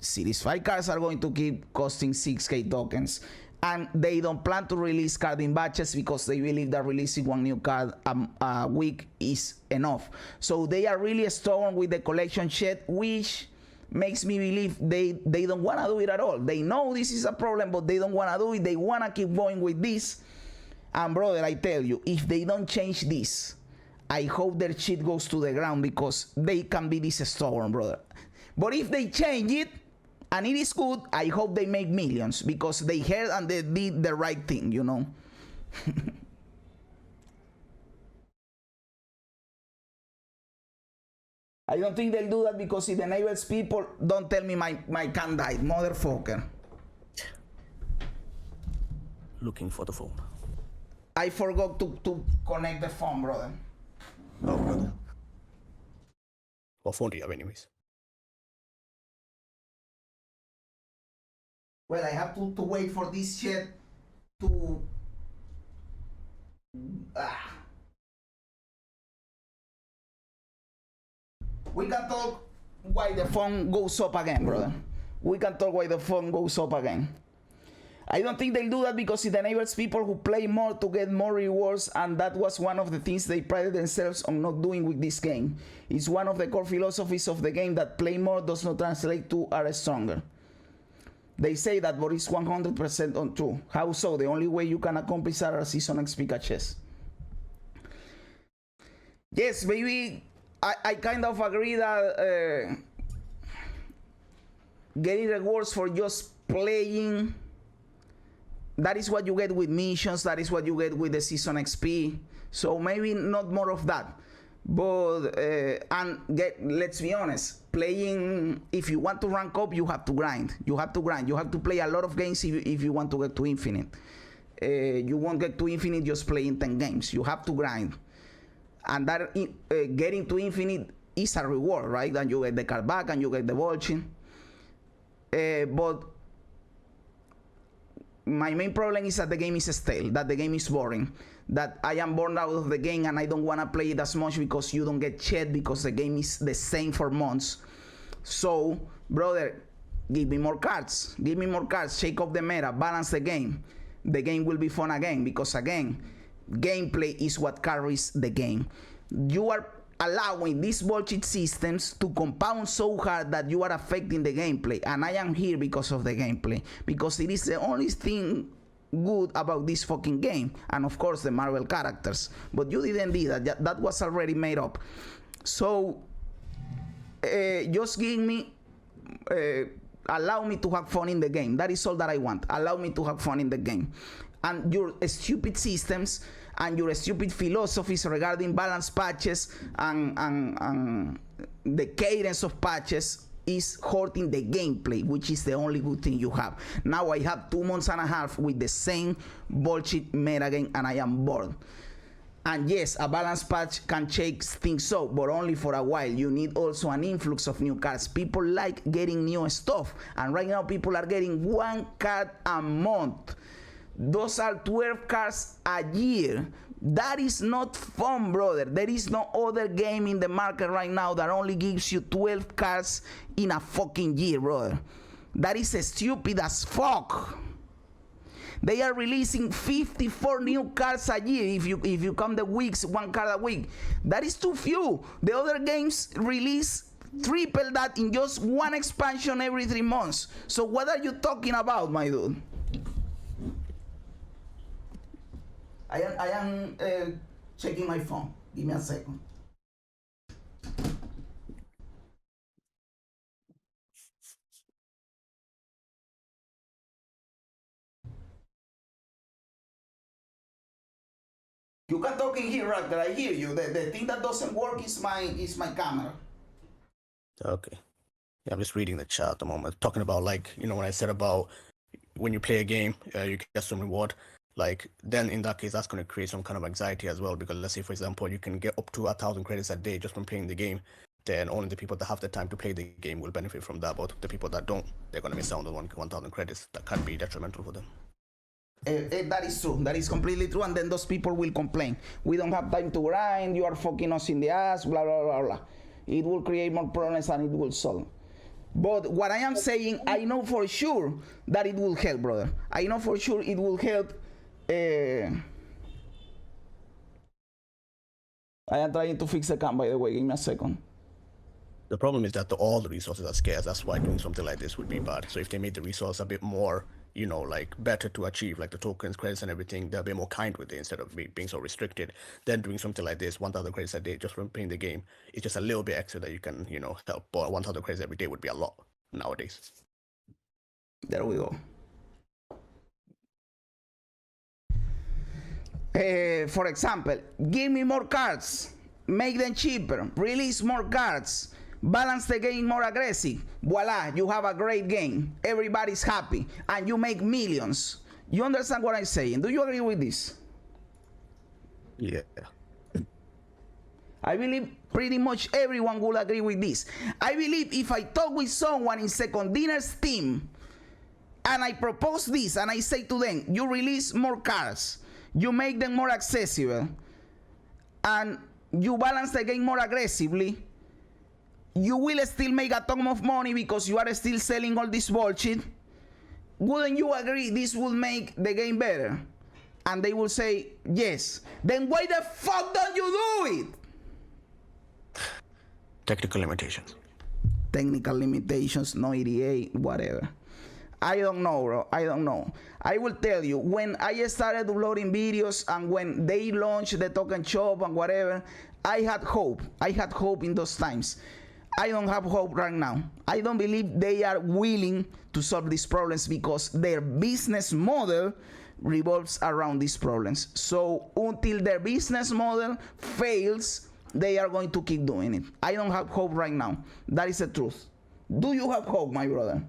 Series 5 cards are going to keep costing 6k tokens, and they don't plan to release card in batches because they believe that releasing one new card a week is enough. So they are really stubborn with the collection shit, which makes me believe they don't want to do it at all. They know this is a problem, but they don't want to do it. They want to keep going with this. And brother, I tell you, if they don't change this, I hope their shit goes to the ground, because they can be this stubborn, brother. But if they change it, and it is good, I hope they make millions, because they heard and they did the right thing, you know. I don't think they'll do that, because it enables people. Don't tell me my can died, motherfucker. Looking for the phone. I forgot to connect the phone, brother. Oh, brother. What phone do you have anyways? Well, I have to wait for this shit to... We can talk why the phone goes up again, brother. We can talk why the phone goes up again. I don't think they'll do that, because it enables people who play more to get more rewards, and that was one of the things they prided themselves on not doing with this game. It's one of the core philosophies of the game that play more does not translate to are stronger. They say that, but it's 100% untrue. How so? The only way you can accomplish are season XP catches. Yes, maybe I kind of agree that getting rewards for just playing, that is what you get with missions, that is what you get with the season XP. So maybe not more of that. But let's be honest, playing, if you want to rank up, you have to grind. You have to play a lot of games if you want to get to infinite. You won't get to infinite just playing 10 games. You have to grind. And that getting to infinite is a reward, right? And you get the card back and you get the vulture. But my main problem is that the game is stale, that the game is boring, that I am bored out of the game and I don't want to play it as much, because you don't get chat, because the game is the same for months. So, brother, give me more cards. Give me more cards. Shake up the meta. Balance the game. The game will be fun again, because, again, gameplay is what carries the game. You are allowing these bullshit systems to compound so hard that you are affecting the gameplay, and I am here because of the gameplay, because it is the only thing good about this fucking game, and of course the Marvel characters. But you didn't do that. That was already made up. So just give me allow me to have fun in the game. That is all that I want. Allow me to have fun in the game. and your stupid systems and your stupid philosophies regarding balance patches and the cadence of patches is hurting the gameplay, which is the only good thing you have. Now I have 2 months and a half with the same bullshit metagame and I am bored. And yes, a balance patch can shake things up, but only for a while. You need also an influx of new cards. People like getting new stuff, and right now people are getting 1 card a month. Those are 12 cards a year. That is not fun, brother. There is no other game in the market right now that only gives you 12 cards in a fucking year, brother. That is stupid as fuck. They are releasing 54 new cards a year if you count the weeks, 1 card a week. That is too few. The other games release triple that in just 1 expansion every 3 months. So what are you talking about, my dude? I am checking my phone. Give me a second. You can talk in here, right? That I hear you. The thing that doesn't work is my camera. Okay. Yeah, I'm just reading the chat at the moment. Talking about, like, you know, when I said about when you play a game, you get some reward. Like, then in that case, that's going to create some kind of anxiety as well. Because let's say, for example, you can get up to 1,000 credits a day just from playing the game. Then only the people that have the time to play the game will benefit from that. But the people that don't, they're going to miss out on 1,000 credits. That can be detrimental for them. That is true. That is completely true. And then those people will complain. We don't have time to grind. You are fucking us in the ass. Blah, blah, blah, blah. It will create more problems than it will solve. But what I am saying, I know for sure that it will help, brother. I know for sure it will help. I am trying to fix the cam, by the way. Give me a second. The problem is that all the resources are scarce. That's why doing something like this would be bad. So if they made the resource a bit more, you know, like better to achieve, like the tokens, credits, and everything, they'll be more kind with it instead of being so restricted. Then doing something like this, 1,000 credits a day just from playing the game, it's just a little bit extra that you can, you know, help. But 1,000 credits every day would be a lot nowadays. There we go. For example, give me more cards, make them cheaper, release more cards, balance the game more aggressive. Voila, you have a great game. Everybody's happy and you make millions. You understand what I'm saying? Do you agree with this? Yeah. I believe pretty much everyone will agree with this. I believe if I talk with someone in Second Dinner's team and I propose this and I say to them, you release more cards, you make them more accessible, and you balance the game more aggressively, you will still make a ton of money because you are still selling all this bullshit. Wouldn't you agree this will make the game better? And they will say, yes. Then why the fuck don't you do it? Technical limitations. Technical limitations, no EDA, whatever. I don't know, bro. I don't know. I will tell you, when I started uploading videos and when they launched the token shop and whatever, I had hope. I had hope in those times. I don't have hope right now. I don't believe they are willing to solve these problems because their business model revolves around these problems. So until their business model fails, they are going to keep doing it. I don't have hope right now. That is the truth. Do you have hope, my brother?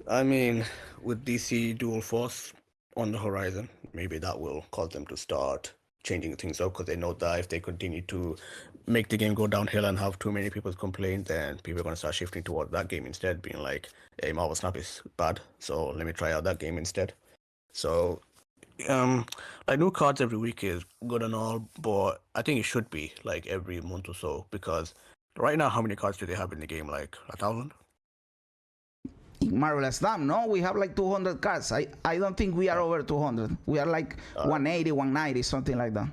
I mean, with DC Dual Force on the horizon, maybe that will cause them to start changing things up because they know that if they continue to make the game go downhill and have too many people complain, then people are going to start shifting toward that game instead, being like, hey, Marvel Snap is bad, so let me try out that game instead. So, like, new cards every week is good and all, but I think it should be like every month or so, because right now, how many cards do they have in the game? Like 1,000? In Marvel Snap, no, we have like 200 cards. I don't think we are over 200. We are like 180, 190, something like that.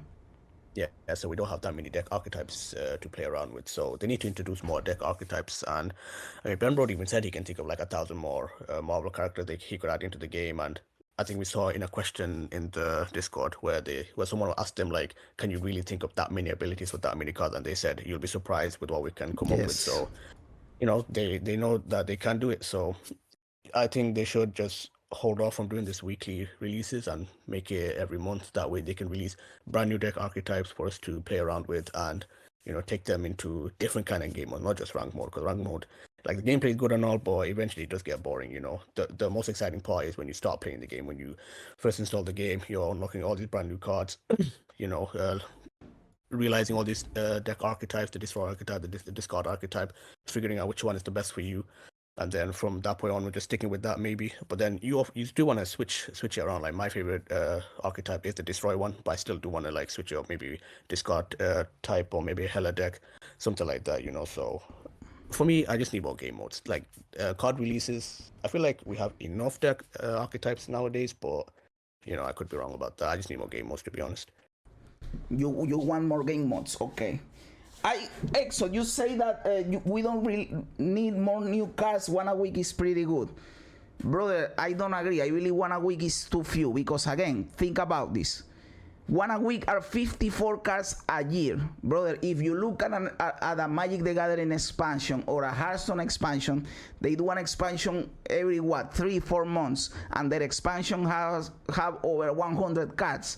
Yeah, so we don't have that many deck archetypes to play around with. So they need to introduce more deck archetypes. And I mean, Ben Brode even said he can think of like 1,000 more Marvel characters that he could add into the game. And I think we saw in a question in the Discord where someone asked them, like, can you really think of that many abilities with that many cards? And they said, you'll be surprised with what we can come up with. So, you know, they know that they can do it. So I think they should just hold off from doing this weekly releases and make it every month. That way they can release brand new deck archetypes for us to play around with and, take them into different kind of game mode, not just rank mode, because rank mode, like the gameplay is good and all, but eventually it does get boring, The most exciting part is when you start playing the game. When you first install the game, you're unlocking all these brand new cards, realizing all these deck archetypes, the destroy archetype, the discard archetype, figuring out which one is the best for you. And then from that point on, we're just sticking with that maybe. But then you do want to switch it around. Like my favorite archetype is the destroy one, but I still do want to like switch it up, maybe discard type or maybe a Hela deck, something like that, So for me, I just need more game modes. Like card releases, I feel like we have enough deck archetypes nowadays, but I could be wrong about that. I just need more game modes, to be honest. You want more game modes, okay. So you say that we don't really need more new cards. 1 a week is pretty good. Brother, I don't agree. I believe 1 a week is too few because, again, think about this. 1 a week are 54 cards a year. Brother, if you look at a Magic the Gathering expansion or a Hearthstone expansion, they do an expansion every, 3-4 months, and their expansion have over 100 cards.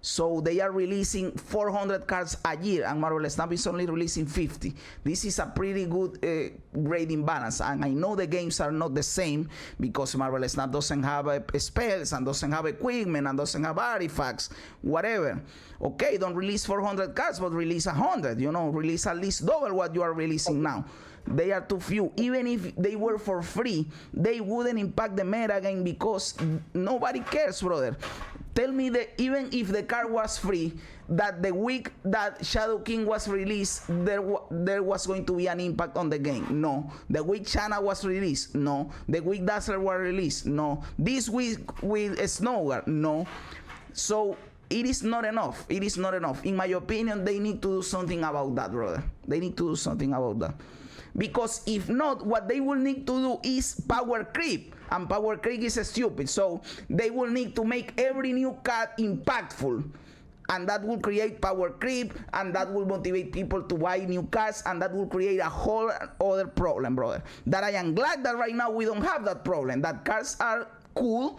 So they are releasing 400 cards a year, and Marvel Snap is only releasing 50. This is a pretty good grading balance, and I know the games are not the same because Marvel Snap doesn't have spells and doesn't have equipment and doesn't have artifacts, whatever. Okay, don't release 400 cards, but release 100. Release at least double what you are releasing now. They are too few. Even if they were for free, they wouldn't impact the meta game because nobody cares, brother. Tell me that even if the card was free, that the week that Shadow King was released, there was going to be an impact on the game. No. The week Shanna was released, no. The week Dazzler was released, no. This week with Snowguard, no. So it is not enough. It is not enough. In my opinion, they need to do something about that, brother. They need to do something about that. Because if not, what they will need to do is power creep, and power creep is stupid. So they will need to make every new card impactful, and that will create power creep, and that will motivate people to buy new cards, and that will create a whole other problem, brother. That I am glad that right now we don't have that problem. That cards are cool,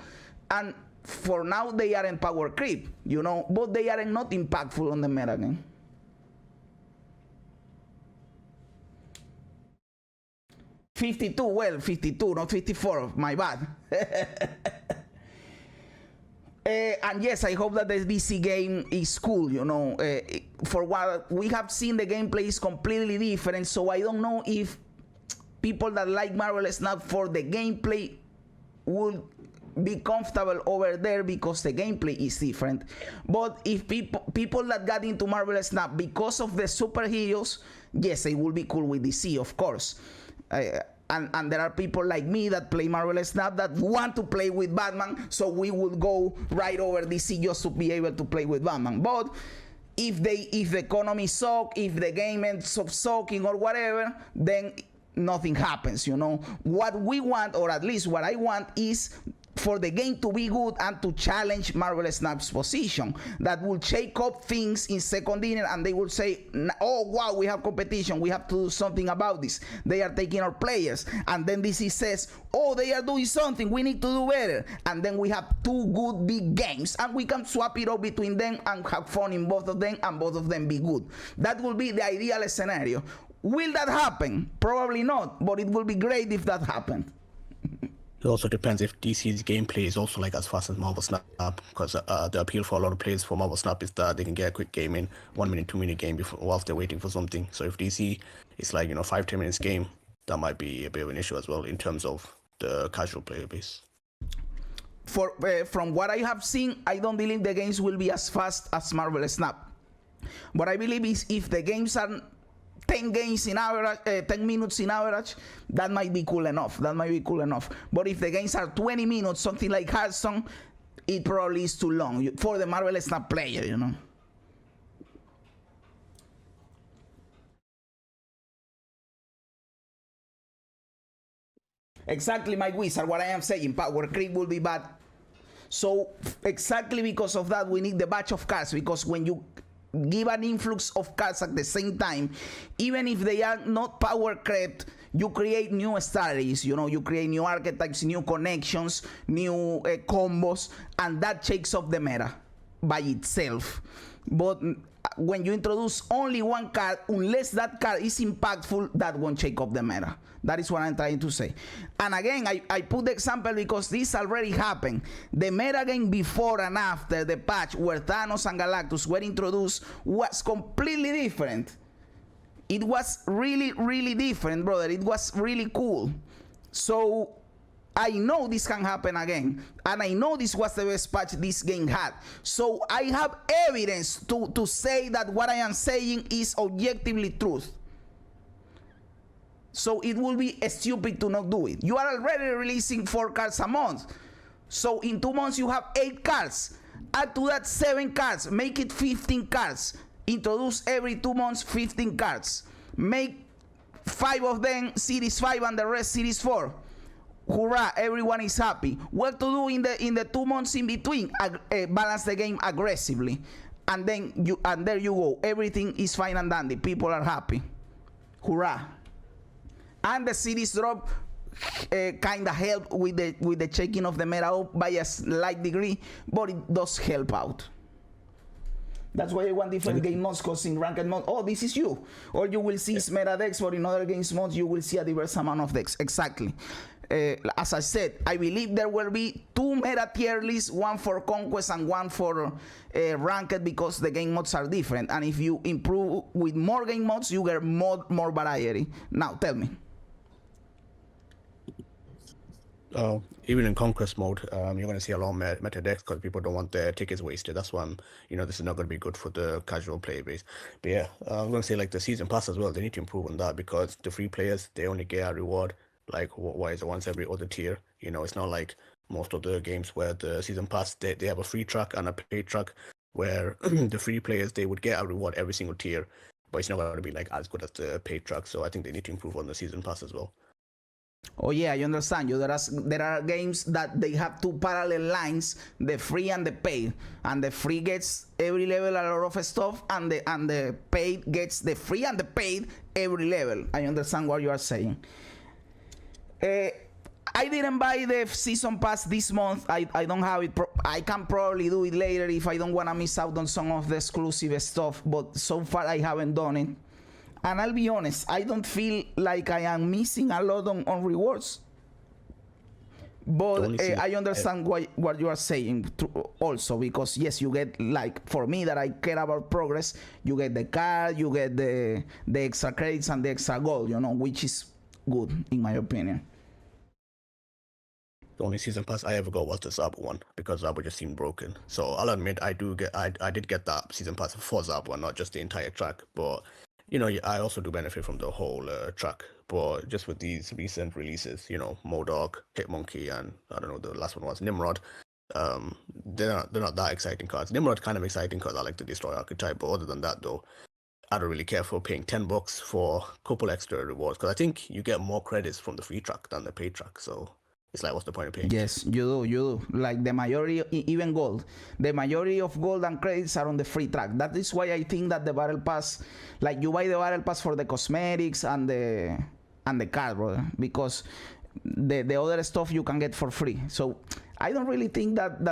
and for now they aren't power creep, but they are not impactful on the meta game. 52, 52, not 54, my bad. And yes, I hope that the DC game is cool, for what we have seen, the gameplay is completely different, so I don't know if people that like Marvel Snap for the gameplay would be comfortable over there because the gameplay is different. But if people that got into Marvel Snap because of the superheroes, yes, they will be cool with DC, of course. And there are people like me that play Marvel Snap that want to play with Batman, so we will go right over DC just to be able to play with Batman. But if the economy suck, if the game ends up sucking or whatever, then nothing happens. What we want, or at least what I want, is for the game to be good and to challenge Marvel Snap's position. That will shake up things in second inning, and they will say, oh wow, we have competition, we have to do something about this. They are taking our players. And then DC says, oh, they are doing something, we need to do better. And then we have two good big games, and we can swap it up between them and have fun in both of them, and both of them be good. That will be the ideal scenario. Will that happen? Probably not, but it will be great if that happened. It also depends if DC's gameplay is also like as fast as Marvel Snap, because the appeal for a lot of players for Marvel Snap is that they can get a quick game in 1 minute, 2 minute game whilst they're waiting for something. So if DC is like 5-10 minutes game, that might be a bit of an issue as well in terms of the casual player base. From what I have seen, I don't believe the games will be as fast as Marvel Snap. What I believe is if the games are 10 games in average, 10 minutes in average, that might be cool enough. But if the games are 20 minutes, something like Hearthstone, it probably is too long for the Marvel Snap player, Exactly, my wizard, what I am saying, power creep will be bad. So exactly because of that, we need the batch of cards, because when you give an influx of cards at the same time, even if they are not power crept, you create new strategies, you know, you create new archetypes, new connections, new combos, and that takes off the meta by itself. But when you introduce only one card, unless that card is impactful, that won't shake up the meta. That is what I'm trying to say. And again, I put the example because this already happened. The meta game before and after the patch where Thanos and Galactus were introduced was completely different. It was really, really different, brother. It was really cool. So I know this can happen again, and I know this was the best patch this game had. So I have evidence to say that what I am saying is objectively truth. So it will be stupid to not do it. You are already releasing 4 cards a month. So in 2 months you have 8 cards. Add to that 7 cards. Make it 15 cards. Introduce every 2 months 15 cards. Make 5 of them Series 5 and the rest Series 4. Hurrah, everyone is happy. What to do in the 2 months in between? Balance the game aggressively. And then there you go. Everything is fine and dandy. People are happy. Hurrah. And the series drop kind of help with the checking of the meta up by a slight degree, but it does help out. That's why I want different game modes, because in ranked mode, oh, this is you. Or you will see meta decks, but in other games modes, you will see a diverse amount of decks. Exactly. As I said, I believe there will be 2 meta tier lists, one for Conquest and one for ranked, because the game modes are different. And if you improve with more game modes, you get more variety. Now, tell me. Even in Conquest mode, you're going to see a lot of meta decks because people don't want their tickets wasted. That's why this is not going to be good for the casual player base. But yeah, I'm going to say like the season pass as well. They need to improve on that because the free players, they only get a reward like once every other tier. It's not like most of the games where the season pass they have a free track and a paid track, where the free players, they would get a reward every single tier, but it's not going to be like as good as the paid track. So I think they need to improve on the season pass as well. Oh yeah, I understand you. There are games that they have 2 parallel lines, the free and the paid, and the free gets every level a lot of stuff, and the paid gets the free and the paid every level. I understand what you are saying. I didn't buy the season pass this month. I don't have it. I can probably do it later if I don't want to miss out on some of the exclusive stuff, but so far I haven't done it. And I'll be honest, I don't feel like I am missing a lot on rewards. But I understand what you are saying also, because yes, you get, like, for me that I care about progress, you get the card, you get the extra credits and the extra gold, which is good in my opinion. The only season pass I ever got was the Zaba one, because Zaba just seemed broken. So I'll admit I did get that season pass for Zaba, not just the entire track, but I also do benefit from the whole track. But just with these recent releases, Modok, Hitmonkey, and I don't know, the last one was Nimrod, they're not that exciting cards. Nimrod kind of exciting because I like the Destroy archetype, but other than that though, I don't really care for paying $10 for a couple extra rewards, because I think you get more credits from the free track than the paid track. So it's like, what's the point of paying? Yes, you do. Like the majority, even gold. The majority of gold and credits are on the free track. That is why I think that the battle pass, like you buy the battle pass for the cosmetics and the card, brother, because the other stuff you can get for free. So I don't really think that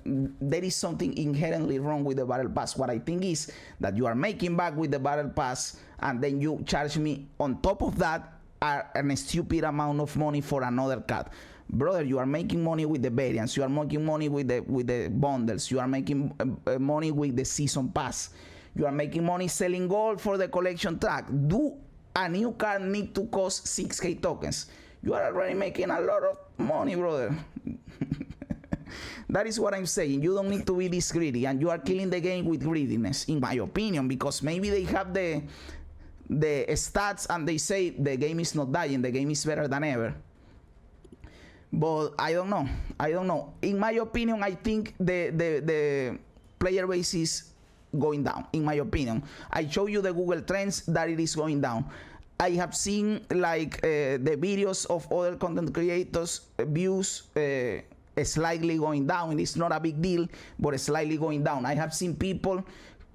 there is something inherently wrong with the battle pass. What I think is that you are making back with the battle pass, and then you charge me on top of that a stupid amount of money for another card. Brother, you are making money with the variants, you are making money with the bundles, you are making money with the season pass, you are making money selling gold for the collection track. Do a new card need to cost 6k tokens? You are already making a lot of money, brother. That is what I'm saying. You don't need to be this greedy, and you are killing the game with greediness, in my opinion, because maybe they have the stats and they say the game is not dying, the game is better than ever. But I don't know. In my opinion, I think the player base is going down, in my opinion. I show you the Google Trends that it is going down. I have seen like the videos of other content creators views slightly going down. It's not a big deal, but slightly going down. I have seen people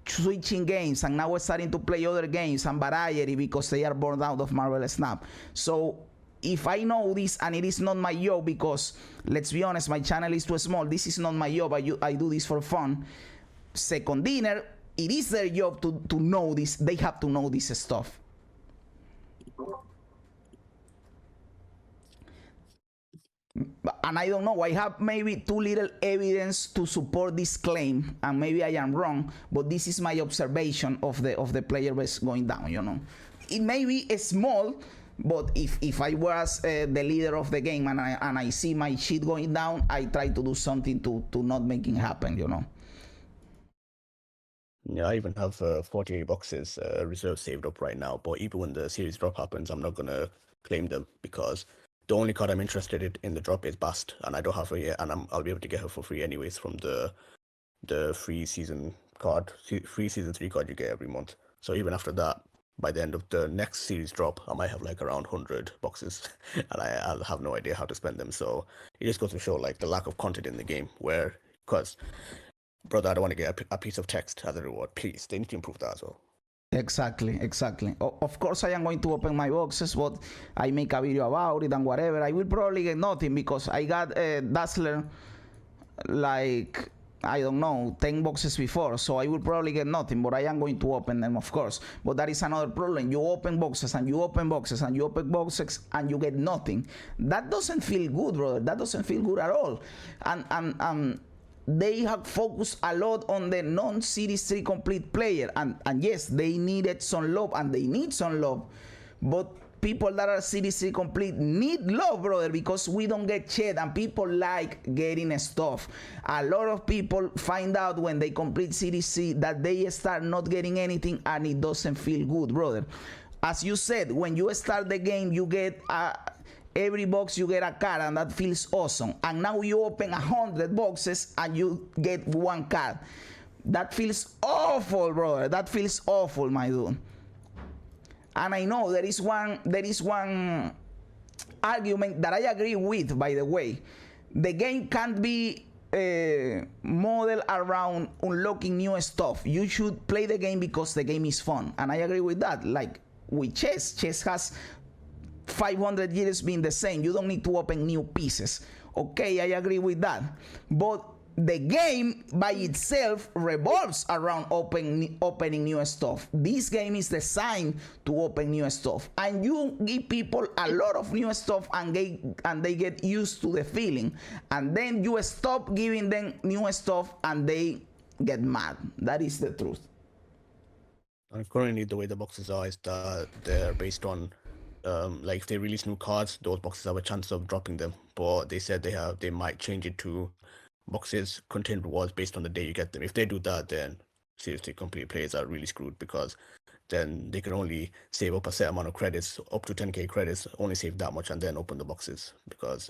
switching games, and now we're starting to play other games and variety because they are born out of Marvel Snap. So if I know this and it is not my job, because let's be honest, my channel is too small, this is not my job, I do this for fun. Second Dinner, it is their job to know this. They have to know this stuff. And I don't know, I have maybe too little evidence to support this claim, and maybe I am wrong, but this is my observation of the player base going down, you know. It may be small, but if I was the leader of the game and I see my shit going down, I try to do something to not make it happen, you know. Yeah, I even have 48 boxes reserve saved up right now, but even when the series drop happens, I'm not gonna claim them because the only card I'm interested in the drop is Bast, and I don't have her yet, and I'll be able to get her for free anyways from the free season card, free season 3 card you get every month. So even after that, by the end of the next series drop, I might have like around 100 boxes, and I'll have no idea how to spend them. So it just goes to show like the lack of content in the game, where, because, brother, I don't want to get a piece of text as a reward. Please, they need to improve that as well. Exactly. Of course, I am going to open my boxes, but I make a video about it and whatever. I will probably get nothing because I got Dazzler like, I don't know, 10 boxes before, so I will probably get nothing, but I am going to open them, of course. But that is another problem. You open boxes and you open boxes and you open boxes and you get nothing. That doesn't feel good, brother. That doesn't feel good at all. And they have focused a lot on the non-Series 3 complete player, and yes, they needed some love, and they need some love, but people that are Series 3 complete need love, brother, because we don't get shit, and people like getting stuff. A lot of people find out when they complete Series 3 that they start not getting anything, and it doesn't feel good, brother. As you said, when you start the game, you get every box you get a card, and that feels awesome. And now you open 100 boxes and you get 1 card. That feels awful, brother. That feels awful, my dude. And I know there is one argument that I agree with, by the way. The game can't be modeled around unlocking new stuff. You should play the game because the game is fun, and I agree with that. Like with chess has 500 years being the same. You don't need to open new pieces. Okay, I agree with that. But the game by itself revolves around opening new stuff. This game is designed to open new stuff, and you give people a lot of new stuff, and they get used to the feeling, and then you stop giving them new stuff and they get mad. That is the truth. And currently the way the boxes are is that they're based on like if they release new cards, those boxes have a chance of dropping them, but they said they might change it to boxes contain rewards based on the day you get them. If they do that, then seriously, complete players are really screwed, because then they can only save up a set amount of credits, up to 10k credits, only save that much, and then open the boxes,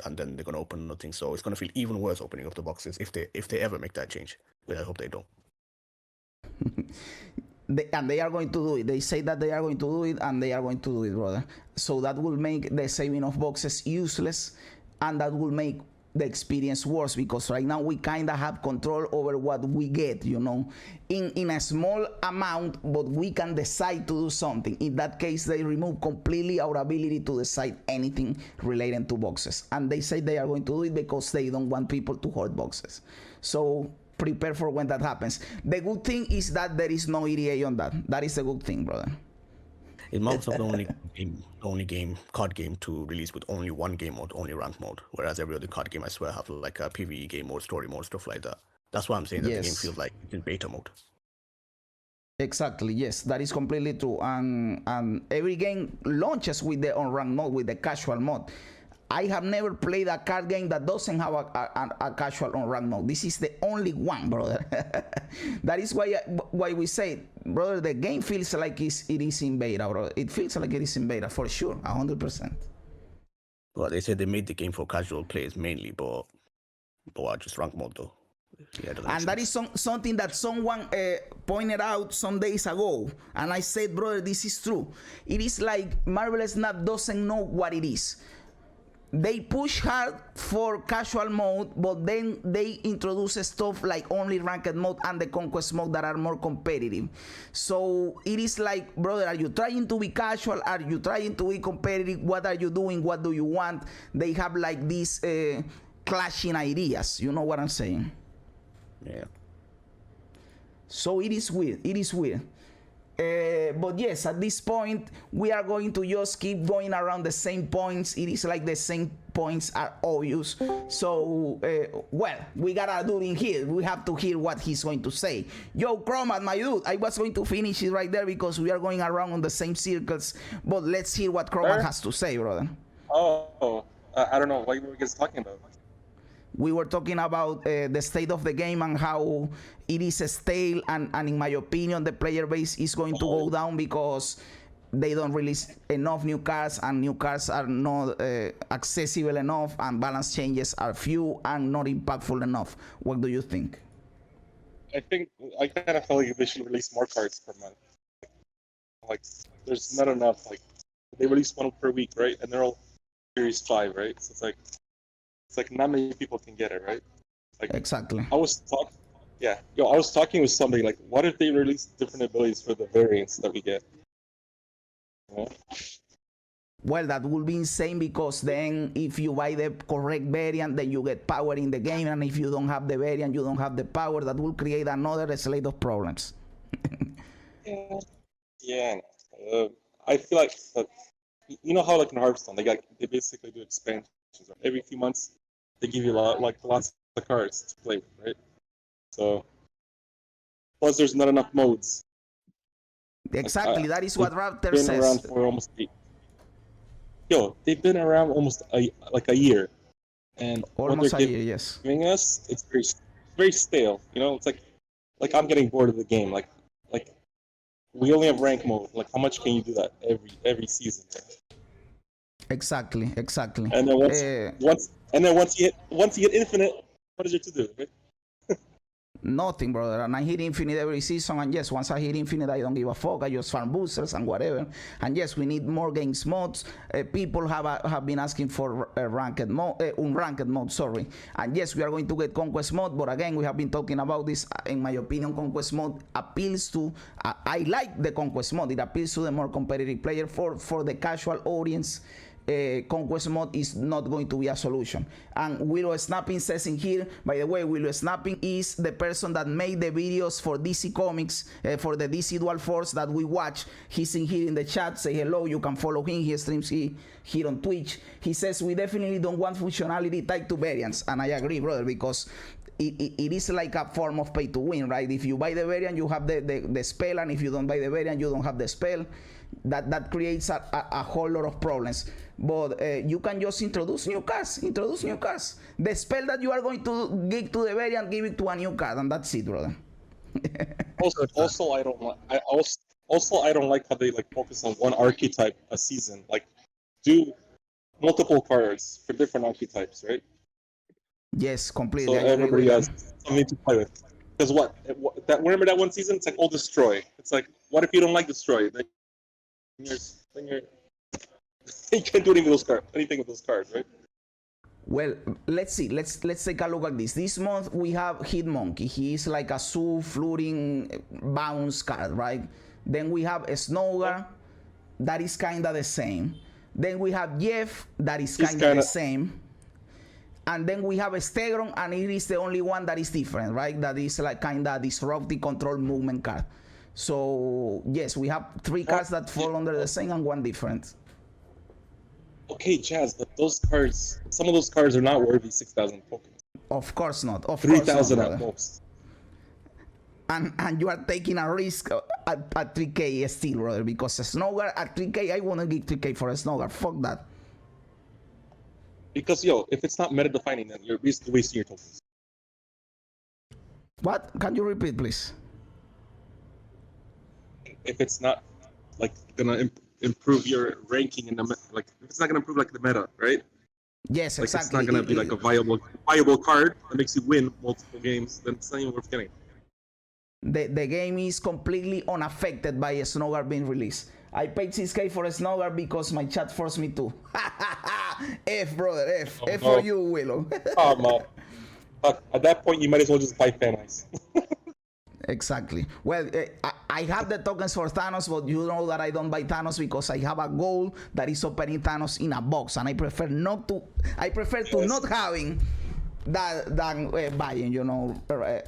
and then they're going to open nothing. So it's going to feel even worse opening up the boxes if they ever make that change, but I hope they don't. And they are going to do it. They say that they are going to do it, and they are going to do it, brother. So that will make the saving of boxes useless, and that will make the experience worse, because right now we kind of have control over what we get, you know, in a small amount, but we can decide to do something. In that case, they remove completely our ability to decide anything related to boxes, and they say they are going to do it because they don't want people to hoard boxes. So prepare for when that happens. The good thing is that there is no EDA on that. That is a good thing, brother. Is Microsoft the only card game to release with only one game mode, only ranked mode, whereas every other card game, I swear, have like a PvE game mode, story mode, stuff like that. That's why I'm saying that the game feels like it's in beta mode. Exactly, yes, that is completely true. And every game launches with the unranked mode, with the casual mode. I have never played a card game that doesn't have a casual unranked mode. This is the only one, brother. That is why we say, brother, the game feels like it is in beta, bro. It feels like it is in beta for sure, 100%. Well, they said they made the game for casual players mainly, but just ranked mode though. Yeah, and that is something that someone pointed out some days ago, and I said, brother, this is true. It is like Marvel Snap doesn't know what it is. they push hard for casual mode, but then they introduce stuff like only ranked mode and the conquest mode that are more competitive. So it is like, brother, are you trying to be casual? Are you trying to be competitive? What are you doing? What do you want? They have like these clashing ideas. You know what I'm saying? Yeah. So it is weird. It is weird. But yes, at this point, we are going to just keep going around the same points. It is like the same points are obvious. So, well, we gotta do it in here. We have to hear what he's going to say. Yo, Chromat, my dude, I was going to finish it right there because we are going around on the same circles. But let's hear what Chromat has to say, brother. Oh, I don't know. What were you guys talking about? We were talking about the state of the game and how it is stale, and in my opinion the player base is going to go down because they don't release enough new cards, and new cards are not accessible enough, and balance changes are few and not impactful enough. What do you think? I think I kind of feel like they should release more cards per month. Like, there's not enough. Like, they release one per week, right? And they're all Series 5, right? So it's like not many people can get it, right? Like, Exactly. I was talking with somebody like, what if they release different abilities for the variants that we get? You know? Well, that would be insane, because then if you buy the correct variant, then you get power in the game, and if you don't have the variant, you don't have the power. That will create another slate of problems. Yeah. I feel like you know how like in Hearthstone they basically do expansions right? Every few months. They give you lots of cards to play with, right? So plus there's not enough modes. Exactly, that is what Raptor Been says. around for almost they've been around almost a year, and Almost what a they're year, yes. giving us, it's very stale. You know, it's like I'm getting bored of the game. Like we only have rank mode. Like, how much can you do that every season? Right? Exactly. And then once you hit infinite, what is there to do? Right? Nothing, brother. And I hit infinite every season, and yes, once I hit infinite, I don't give a fuck. I just farm boosters and whatever. And yes, we need more games modes. People have been asking for unranked mode, sorry. And yes, we are going to get conquest mode, but again, we have been talking about this. In my opinion, conquest mode appeals to. I like the conquest mode. It appeals to the more competitive player. For the casual audience, conquest mode is not going to be a solution. And Willow Snapping says in here, by the way, Willow Snapping is the person that made the videos for DC Comics, for the DC Dual Force that we watch. He's in here in the chat. Say hello. You can follow him. He streams here on Twitch. He says we definitely don't want functionality tied to variants, and I agree, brother, because it is like a form of pay to win, right? If you buy the variant, you have the spell, and if you don't buy the variant, you don't have the spell. That creates a whole lot of problems. But you can just introduce new cards. The spell that you are going to give to the variant, give it to a new card, and that's it, brother. Also, I don't like how they focus on one archetype a season. Like, do multiple cards for different archetypes, right? Yes, completely. So everybody has something to play with. Because remember that one season? It's like, destroy. It's like, what if you don't like destroy? Then you can't do anything with those cards, right? Well, let's see. Let's take a look at this. This month we have Hitmonkey. He is like a floating bounce card, right? Then we have Snogar, that is kind of the same. Then we have Jeff, that is kind of the same. And then we have Stegron, and it is the only one that is different, right? That is like kind of disruptive control movement card. So yes, we have 3 cards that fall under the same and 1 different. Okay, Jazz, but some of those cards are not worthy 6,000 tokens. Of course not. 3,000 at most. And you are taking a risk at 3K still, brother, because a Snogar at 3K, I want to give 3K for a Snogar. Fuck that. Because, if it's not meta defining, then you're basically wasting your tokens. What? Can you repeat, please? If it's not gonna improve your ranking in the if it's not gonna improve the meta, right? Yes, exactly. It's not gonna be a viable card that makes you win multiple games. Then it's not even worth getting. The game is completely unaffected by a Snogar being released. I paid 6K for a Snogar because my chat forced me to. F, brother, F. Oh, F no. for you, Willow. Come on. Fuck, at that point, you might as well just buy fan ice. Exactly. Well, I have the tokens for Thanos, but you know that I don't buy Thanos because I have a goal that is opening Thanos in a box, and I prefer not to. I prefer to Yes. not having that than buying,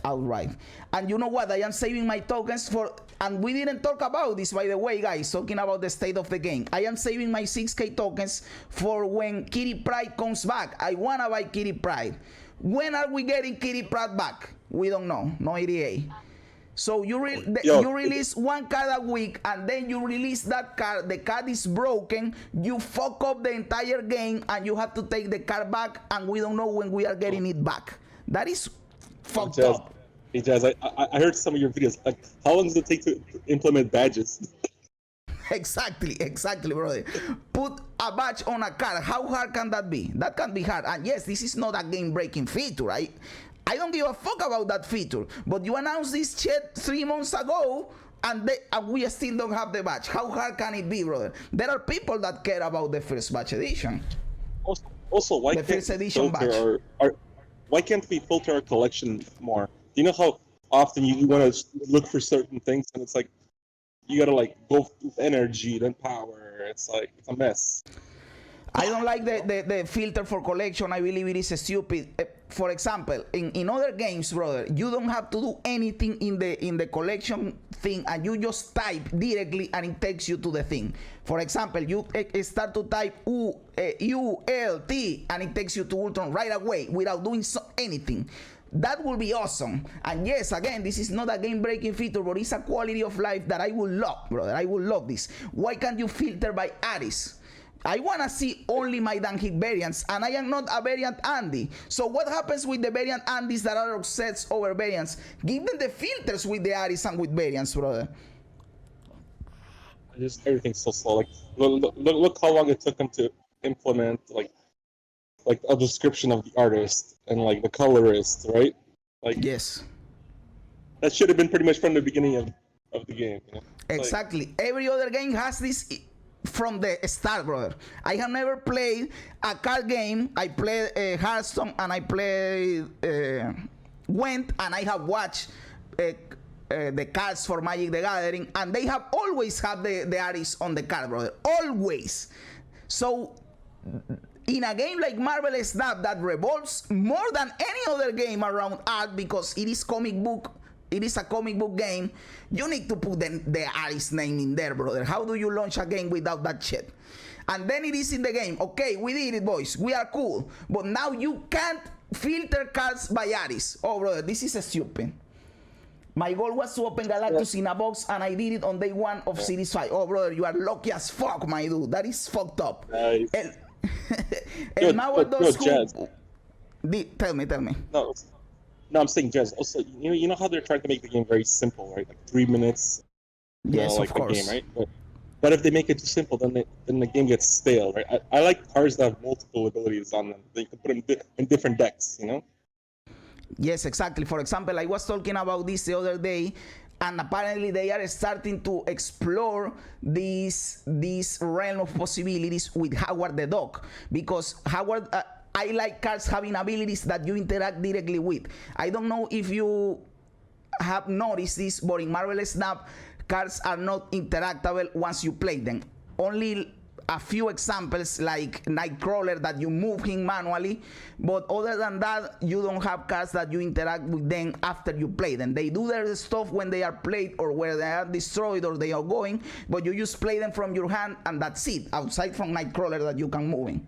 outright. And you know what? I am saving my tokens for. And we didn't talk about this, by the way, guys. Talking about the state of the game, I am saving my 6K tokens for when Kitty Pryde comes back. I wanna buy Kitty Pryde. When are we getting Kitty Pryde back? We don't know. No EDA. So you release one card a week, and then you release that card. The card is broken. You fuck up the entire game, and you have to take the card back, and we don't know when we are getting it back. That is fucked Jazz, up. Hey, Jazz, I heard some of your videos. Like, how long does it take to implement badges? Exactly, brother. Put a badge on a card. How hard can that be? That can be hard. And yes, this is not a game-breaking feature, right? I don't give a fuck about that feature. But you announced this shit 3 months ago, and we still don't have the badge. How hard can it be, brother? There are people that care about the first batch edition. Also, why The can't first we edition filter why can't we filter our collection more? You know how often you want to look for certain things, and it's like you gotta like go with energy, then power. It's like it's a mess. I don't like the filter for collection. I believe it is stupid. For example, in other games, brother, you don't have to do anything in the collection thing, and you just type directly, and it takes you to the thing. For example, you start to type ULT, and it takes you to Ultron right away without doing anything. That will be awesome. And yes, again, this is not a game-breaking feature, but it's a quality of life that I would love, brother. I would love this. Why can't you filter by Aris? I want to see only my Dan-Hit variants, and I am not a variant Andy. So what happens with the variant Andys that are obsessed over variants? Give them the filters with the Aris and with variants, brother. Just everything's so slow. Like look how long it took them to implement like a description of the artist and like the colorist, right? Like Yes. that should have been pretty much from the beginning of the game. You know? Exactly. Every other game has this from the start, brother. I have never played a card game. I played Hearthstone, and I played Gwent, and I have watched the cards for Magic the Gathering, and they have always had the artists on the card, brother. Always. So in a game like Marvel's Snap that revolves more than any other game around art, because it is a comic book game, you need to put the artist name in there, brother. How do you launch a game without that shit? And then it is in the game. Okay, we did it, boys. We are cool. But now you can't filter cards by artists. Oh, brother, this is stupid. My goal was to open Galactus in a box, and I did it on day 1 of Series 5. Oh, brother, you are lucky as fuck, my dude. That is fucked up. Nice. El Mago does Jazz. Tell me. No, I'm saying, Jazz. Also, you know how they're trying to make the game very simple, right? Like 3 minutes. Yes, like of course. The game, right? But if they make it too simple, then the game gets stale, right? I like cards that have multiple abilities on them. They can put them in different decks, you know? Yes, exactly. For example, I was talking about this the other day, and apparently they are starting to explore this realm of possibilities with Howard the Dog, because Howard. I like cards having abilities that you interact directly with. I don't know if you have noticed this, but in Marvel's Snap, cards are not interactable once you play them. Only a few examples, like Nightcrawler, that you move him manually, but other than that, you don't have cards that you interact with them after you play them. They do their stuff when they are played or where they are destroyed or they are going, but you just play them from your hand, and that's it, outside from Nightcrawler that you can move in.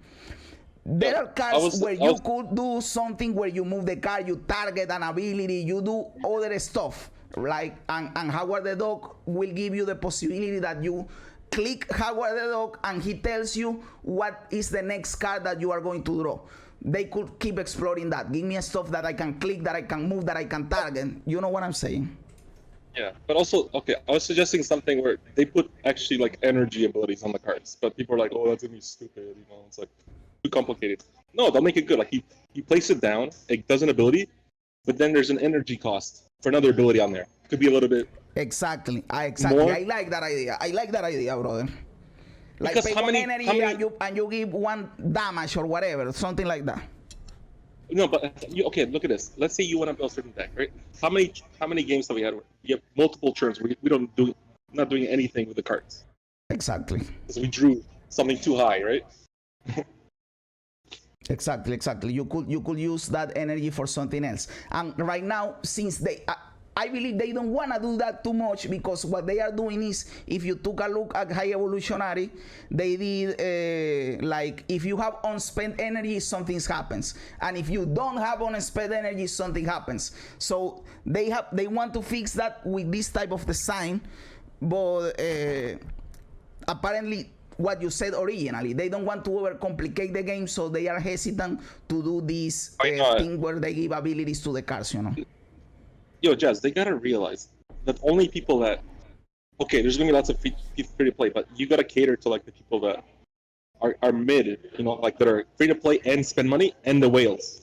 There are cards where you could do something where you move the card, you target an ability, you do other stuff, like, and Howard the Dog will give you the possibility that you click Howard the Dog and he tells you what is the next card that you are going to draw. They could keep exploring that. Give me stuff that I can click, that I can move, that I can target. You know what I'm saying? Yeah, but also, okay, I was suggesting something where they put actually like energy abilities on the cards, but people are like, oh, that's gonna be stupid, you know, it's like too complicated. No, they'll make it good. Like he place it down, it does an ability, but then there's an energy cost for another ability on there. It could be a little bit. Exactly. More? I like that idea. I like that idea, brother. Like Because pay how one many- energy how many- and you give one damage or whatever, something like that. No, but okay, look at this. Let's say you want to build a certain deck, right? How many games have we had where you have multiple turns where we don't do not doing anything with the cards Exactly. because we drew something too high, right? Exactly. You could use that energy for something else. And right now, since I believe they don't want to do that too much, because what they are doing is, if you took a look at High Evolutionary, they did like, if you have unspent energy, something happens, and if you don't have unspent energy, something happens. So they want to fix that with this type of design, but apparently, what you said originally, they don't want to overcomplicate the game, so they are hesitant to do this thing where they give abilities to the cards, you know. Yo, Jazz, they gotta realize that only people that, okay, there's gonna be lots of free to play, but you gotta cater to like the people that are mid, you know, like that are free to play and spend money, and the whales,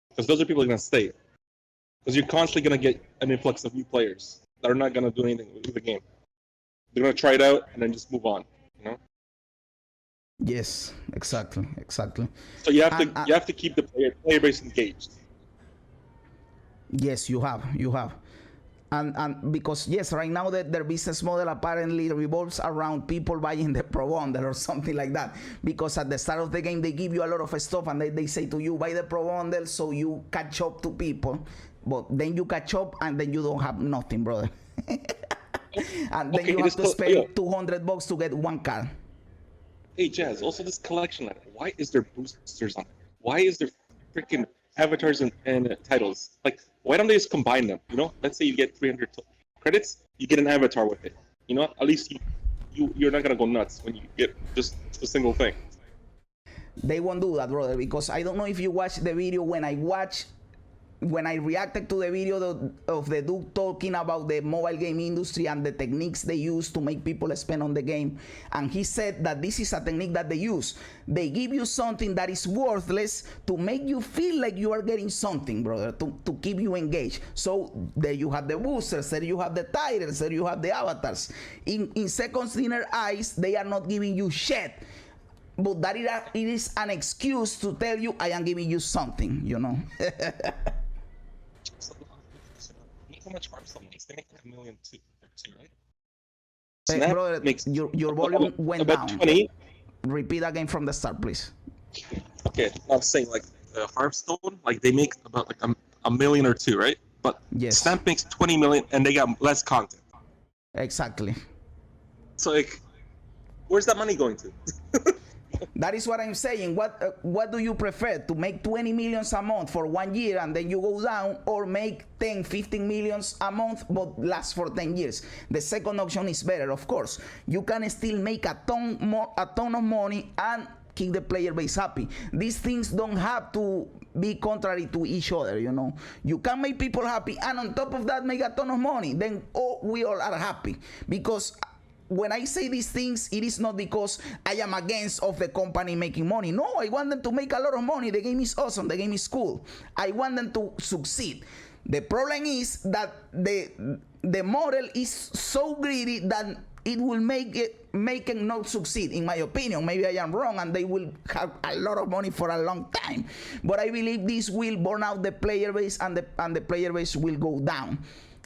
because those are people that are gonna stay, because you're constantly gonna get an influx of new players that are not gonna do anything with the game. They're gonna try it out and then just move on, you know. Yes, exactly. So you have to keep the player base engaged. Yes, you have, and because yes, right now their business model apparently revolves around people buying the Pro Bundle or something like that. Because at the start of the game they give you a lot of stuff, and they say to you, buy the Pro Bundle so you catch up to people, but then you catch up and then you don't have nothing, brother. And then you have to spend $200 to get one card. Hey Jazz, also this collection letter. Why is there boosters on it? Why is there freaking avatars and titles? Like, why don't they just combine them? You know, let's say you get 300 credits, you get an avatar with it. You know, at least you're not gonna go nuts when you get just a single thing. They won't do that, brother, because I don't know if you watched the video when I reacted to the video of the dude talking about the mobile game industry and the techniques they use to make people spend on the game. And he said that this is a technique that they use. They give you something that is worthless to make you feel like you are getting something, brother, to keep you engaged. So there you have the boosters, there you have the titles, there you have the avatars. In Second Dinner Eyes, they are not giving you shit. But that it is an excuse to tell you, I am giving you something, you know. Look how much Hearthstone makes. They make like $1 million too, right? Hey, Snap brother, makes your volume went about down. 20. Repeat again from the start, please. Okay, I'm saying like Hearthstone, like they make about like a million or two, right? But Yes. Snap makes 20 million, and they got less content. Exactly. So like, where's that money going to? That is what I'm saying. What do you prefer? To make 20 millions a month for 1 year and then you go down, or make 10, 15 millions a month but last for 10 years? The second option is better, of course. You can still make a ton of money and keep the player base happy. These things don't have to be contrary to each other, you know. You can make people happy and on top of that make a ton of money. Then we all are happy. Because when I say these things, it is not because I am against of the company making money. No, I want them to make a lot of money. The game is awesome. The game is cool. I want them to succeed. The problem is that the model is so greedy that it will make it not succeed, in my opinion. Maybe I am wrong and they will have a lot of money for a long time. But I believe this will burn out the player base, and the player base will go down,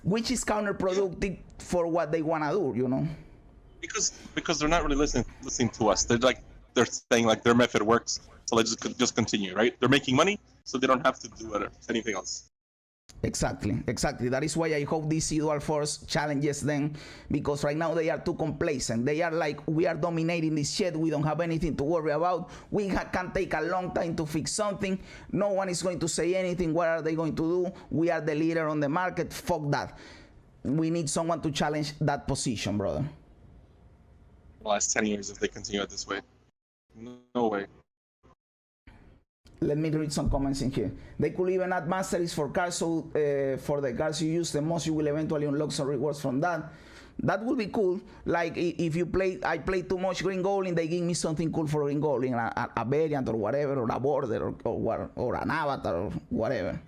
which is counterproductive for what they want to do, you know. Because they're not really listening to us. They're saying like their method works, so let's just continue, right? They're making money, so they don't have to do anything else. Exactly. That is why I hope this Dual Force challenges them, because right now they are too complacent. They are like, we are dominating this shit. We don't have anything to worry about. We can take a long time to fix something. No one is going to say anything. What are they going to do? We are the leader on the market. Fuck that. We need someone to challenge that position, brother. The last 10 years, if they continue it this way, no way. Let me read some comments in here. They could even add masteries for cards, so for the cards you use the most, you will eventually unlock some rewards from that. That would be cool. Like if I play too much Green Goblin, they give me something cool for Green Goblin, a variant or whatever, or a border or an avatar or whatever.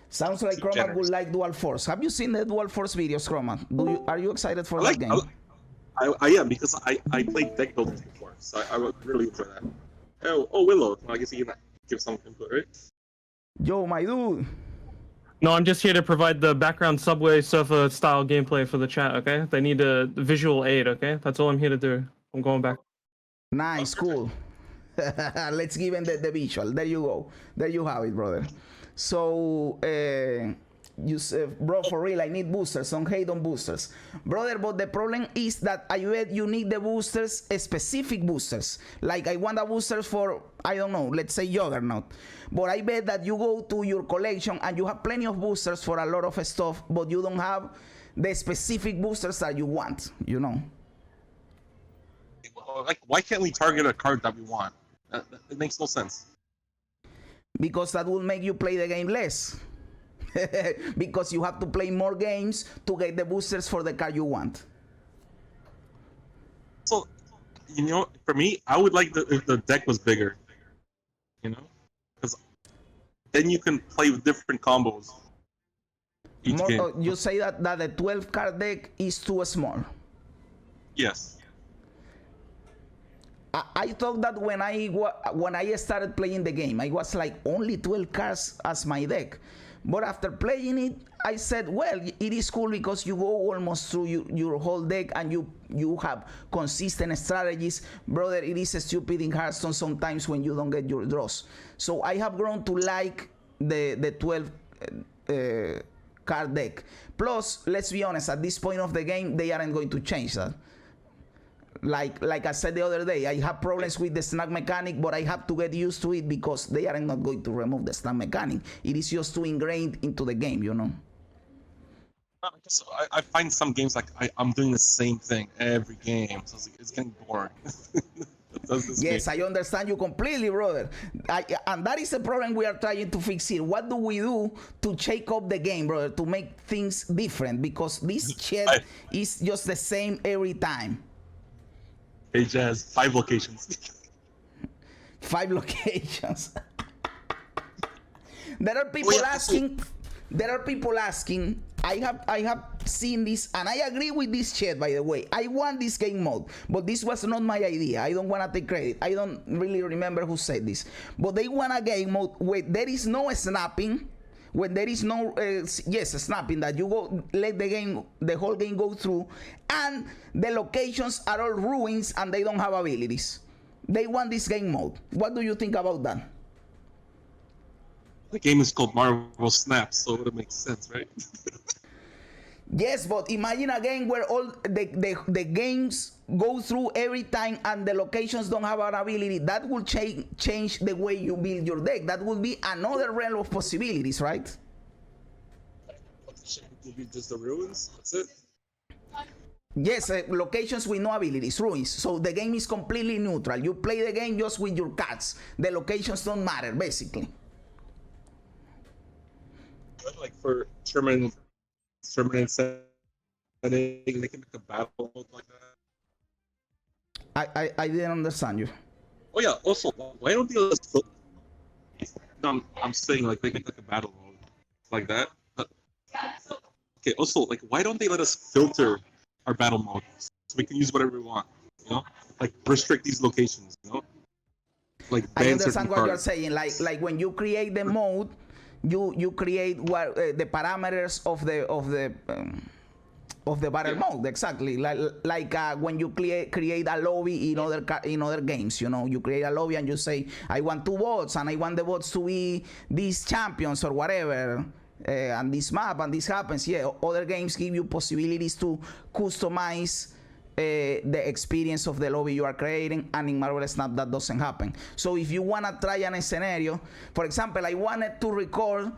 Sounds like Chroma would like Dual Force. Have you seen the Dual Force videos, Chroma? Are you excited for that game? I am because I played deck building before, so I would really enjoy that. Oh, Willow. I guess you can give some input, right? Yo, my dude. No, I'm just here to provide the background Subway Surfer style gameplay for the chat, okay? They need a visual aid, okay? That's all I'm here to do. I'm going back. Nice, cool. Let's give him the visual. There you go. There you have it, brother. So, you said, bro, for real, I need boosters. Don't hate on boosters, brother. But the problem is that I bet you need the boosters, specific boosters. Like I want a boosters for, I don't know, let's say Juggernaut. But I bet that you go to your collection and you have plenty of boosters for a lot of stuff, but you don't have the specific boosters that you want, you know. Like, why can't we target a card that we want? It makes no sense. Because that will make you play the game less. Because you have to play more games to get the boosters for the card you want. So, you know, for me, I would like if the deck was bigger. You know, because then you can play with different combos. Each game. You say that the 12 card deck is too small. Yes. I thought that when I started playing the game, I was like only 12 cards as my deck. But after playing it, I said, well, it is cool because you go almost through your whole deck and you have consistent strategies. Brother, it is stupid in Hearthstone sometimes when you don't get your draws. So I have grown to like the 12 card deck. Plus, let's be honest, at this point of the game, they aren't going to change that. Like I said the other day, I have problems with the snag mechanic, but I have to get used to it because they are not going to remove the snag mechanic. It is just too ingrained into the game, you know. I find some games like I'm doing the same thing every game, so it's getting boring. Yes, I understand you completely, brother. And that is the problem we are trying to fix here. What do we do to shake up the game, brother, to make things different? Because this shit is just the same every time. Hey, Jazz, 5 locations. 5 locations. There are people asking. There are people asking. I have seen this, and I agree with this chat, by the way. I want this game mode, but this was not my idea. I don't want to take credit. I don't really remember who said this. But they want a game mode where there is no snapping, when there is no snapping, that you go let the whole game go through, and the locations are all ruins and they don't have abilities. They want this game mode. What do you think about that? The game is called Marvel Snap, so it makes sense, right? Yes, but imagine a game where all the games go through every time and the locations don't have an ability. That will change the way you build your deck. That will be another realm of possibilities, right? It will be just the ruins. That's it. Yes, locations with no abilities, ruins. So the game is completely neutral. You play the game just with your cards. The locations don't matter, basically. Like for tournament setting, they can make a battle mode like that. I didn't understand you. Oh yeah. Also, why don't they let us? No, I'm saying like they make like a battle mode like that. But, okay. Also, like why don't they let us filter our battle mode so we can use whatever we want? You know, like restrict these locations. You know, like I understand what you're saying. Like when you create the mode. You create what the parameters of the battle mode, exactly. Like when you create a lobby in other games, you know, you create a lobby and you say I want 2 bots and I want the bots to be these champions or whatever, and this map and this happens. Yeah, other games give you possibilities to customize the experience of the lobby you are creating, and in Marvel Snap that doesn't happen. So if you want to try a scenario, for example, I wanted to record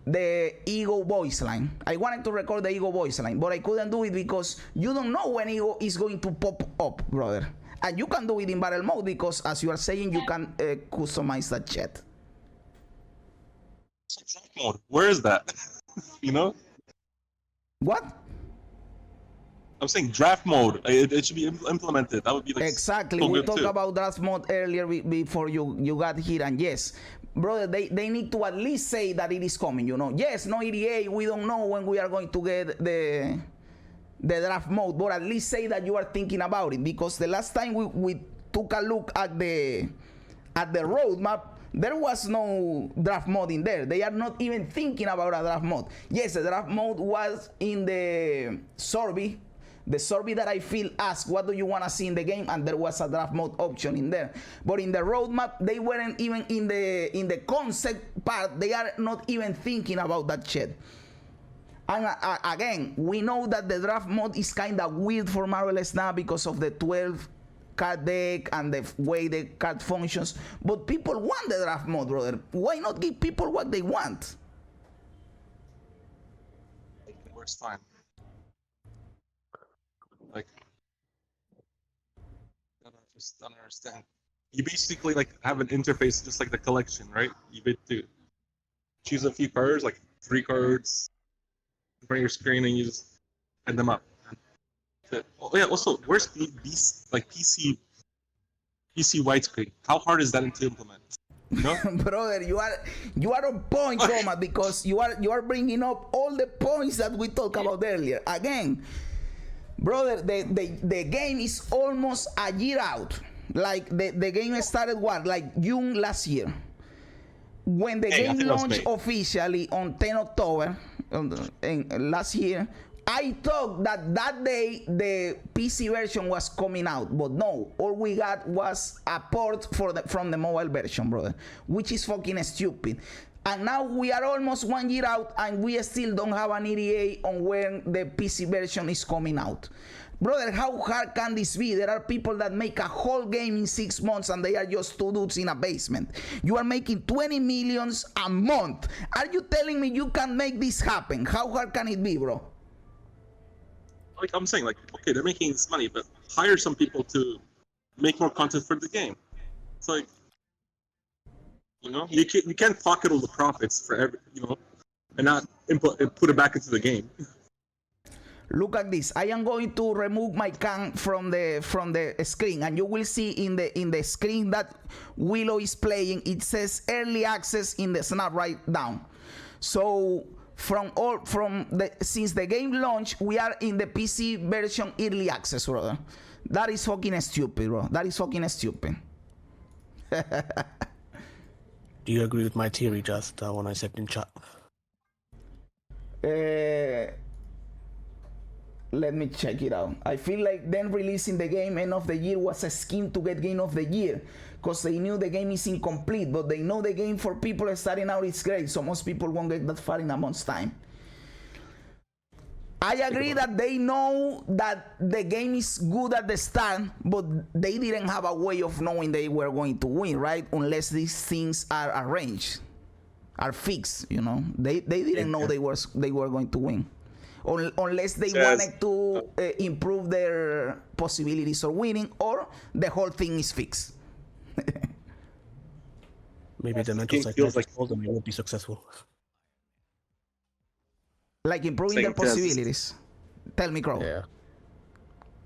the Ego voice line. I wanted to record the Ego voice line, but I couldn't do it because you don't know when Ego is going to pop up, brother. And you can do it in battle mode because, as you are saying, you can customize that chat. Draft mode. Where is that? You know? What? I'm saying draft mode. It should be implemented. That would be like exactly. So we talked too. about draft mode earlier before you got here, and yes, brother, they need to at least say that it is coming. You know, yes, no EDA. We don't know when we are going to get the draft mode, but at least say that you are thinking about it, because the last time we took a look at the roadmap, there was no draft mode in there. They are not even thinking about a draft mode. Yes, the draft mode was in the survey that I feel asked, what do you want to see in the game, and there was a draft mode option in there. But in the roadmap, they weren't even in the concept part. They are not even thinking about that shit. And again, we know that the draft mode is kind of weird for Marvel Snap because of the 12 card deck and the way the card functions. But people want the draft mode, brother. Why not give people what they want? It works fine. Like, I just don't understand. You basically like have an interface just like the collection, right? You get to choose a few cards, like 3 cards in front of your screen, and you just add them up. Oh yeah. Also, where's PC widescreen? How hard is that to implement? You know? Brother, you are on point, Roma, because you are bringing up all the points that we talked about earlier. Again, brother, the game is almost a year out. Like the game started like June last year. When the game launched officially on 10 October last year, I thought that day the PC version was coming out, but no, all we got was a port from the mobile version, brother, which is fucking stupid. And now we are almost 1 year out, and we still don't have an ETA on when the PC version is coming out. Brother, how hard can this be? There are people that make a whole game in 6 months, and they are just 2 dudes in a basement. You are making 20 millions a month. Are you telling me you can make this happen? How hard can it be, bro? Like I'm saying, like, okay, they're making this money, but hire some people to make more content for the game. It's like, you know, you can't pocket all the profits for every, you know, and not put it back into the game. Look at this. I am going to remove my can from the screen, and you will see in the screen that Willow is playing. It says early access in the snap right down. So since the game launched, we are in the PC version early access, brother. That is fucking stupid, bro. That is fucking stupid. Do you agree with my theory, just when I said in chat? Let me check it out. I feel like them releasing the game end of the year was a scheme to get game of the year, because they knew the game is incomplete, but they know the game for people starting out is great, so most people won't get that far in a month's time. I agree that they know that the game is good at the start, but they didn't have a way of knowing they were going to win, right? Unless these things are arranged, are fixed, you know. They didn't know they were going to win. Unless they wanted to improve their possibilities of winning, or the whole thing is fixed. Maybe the mental psychology told them they won't be successful. Like improving their possibilities. Tell me, Crow. Yeah.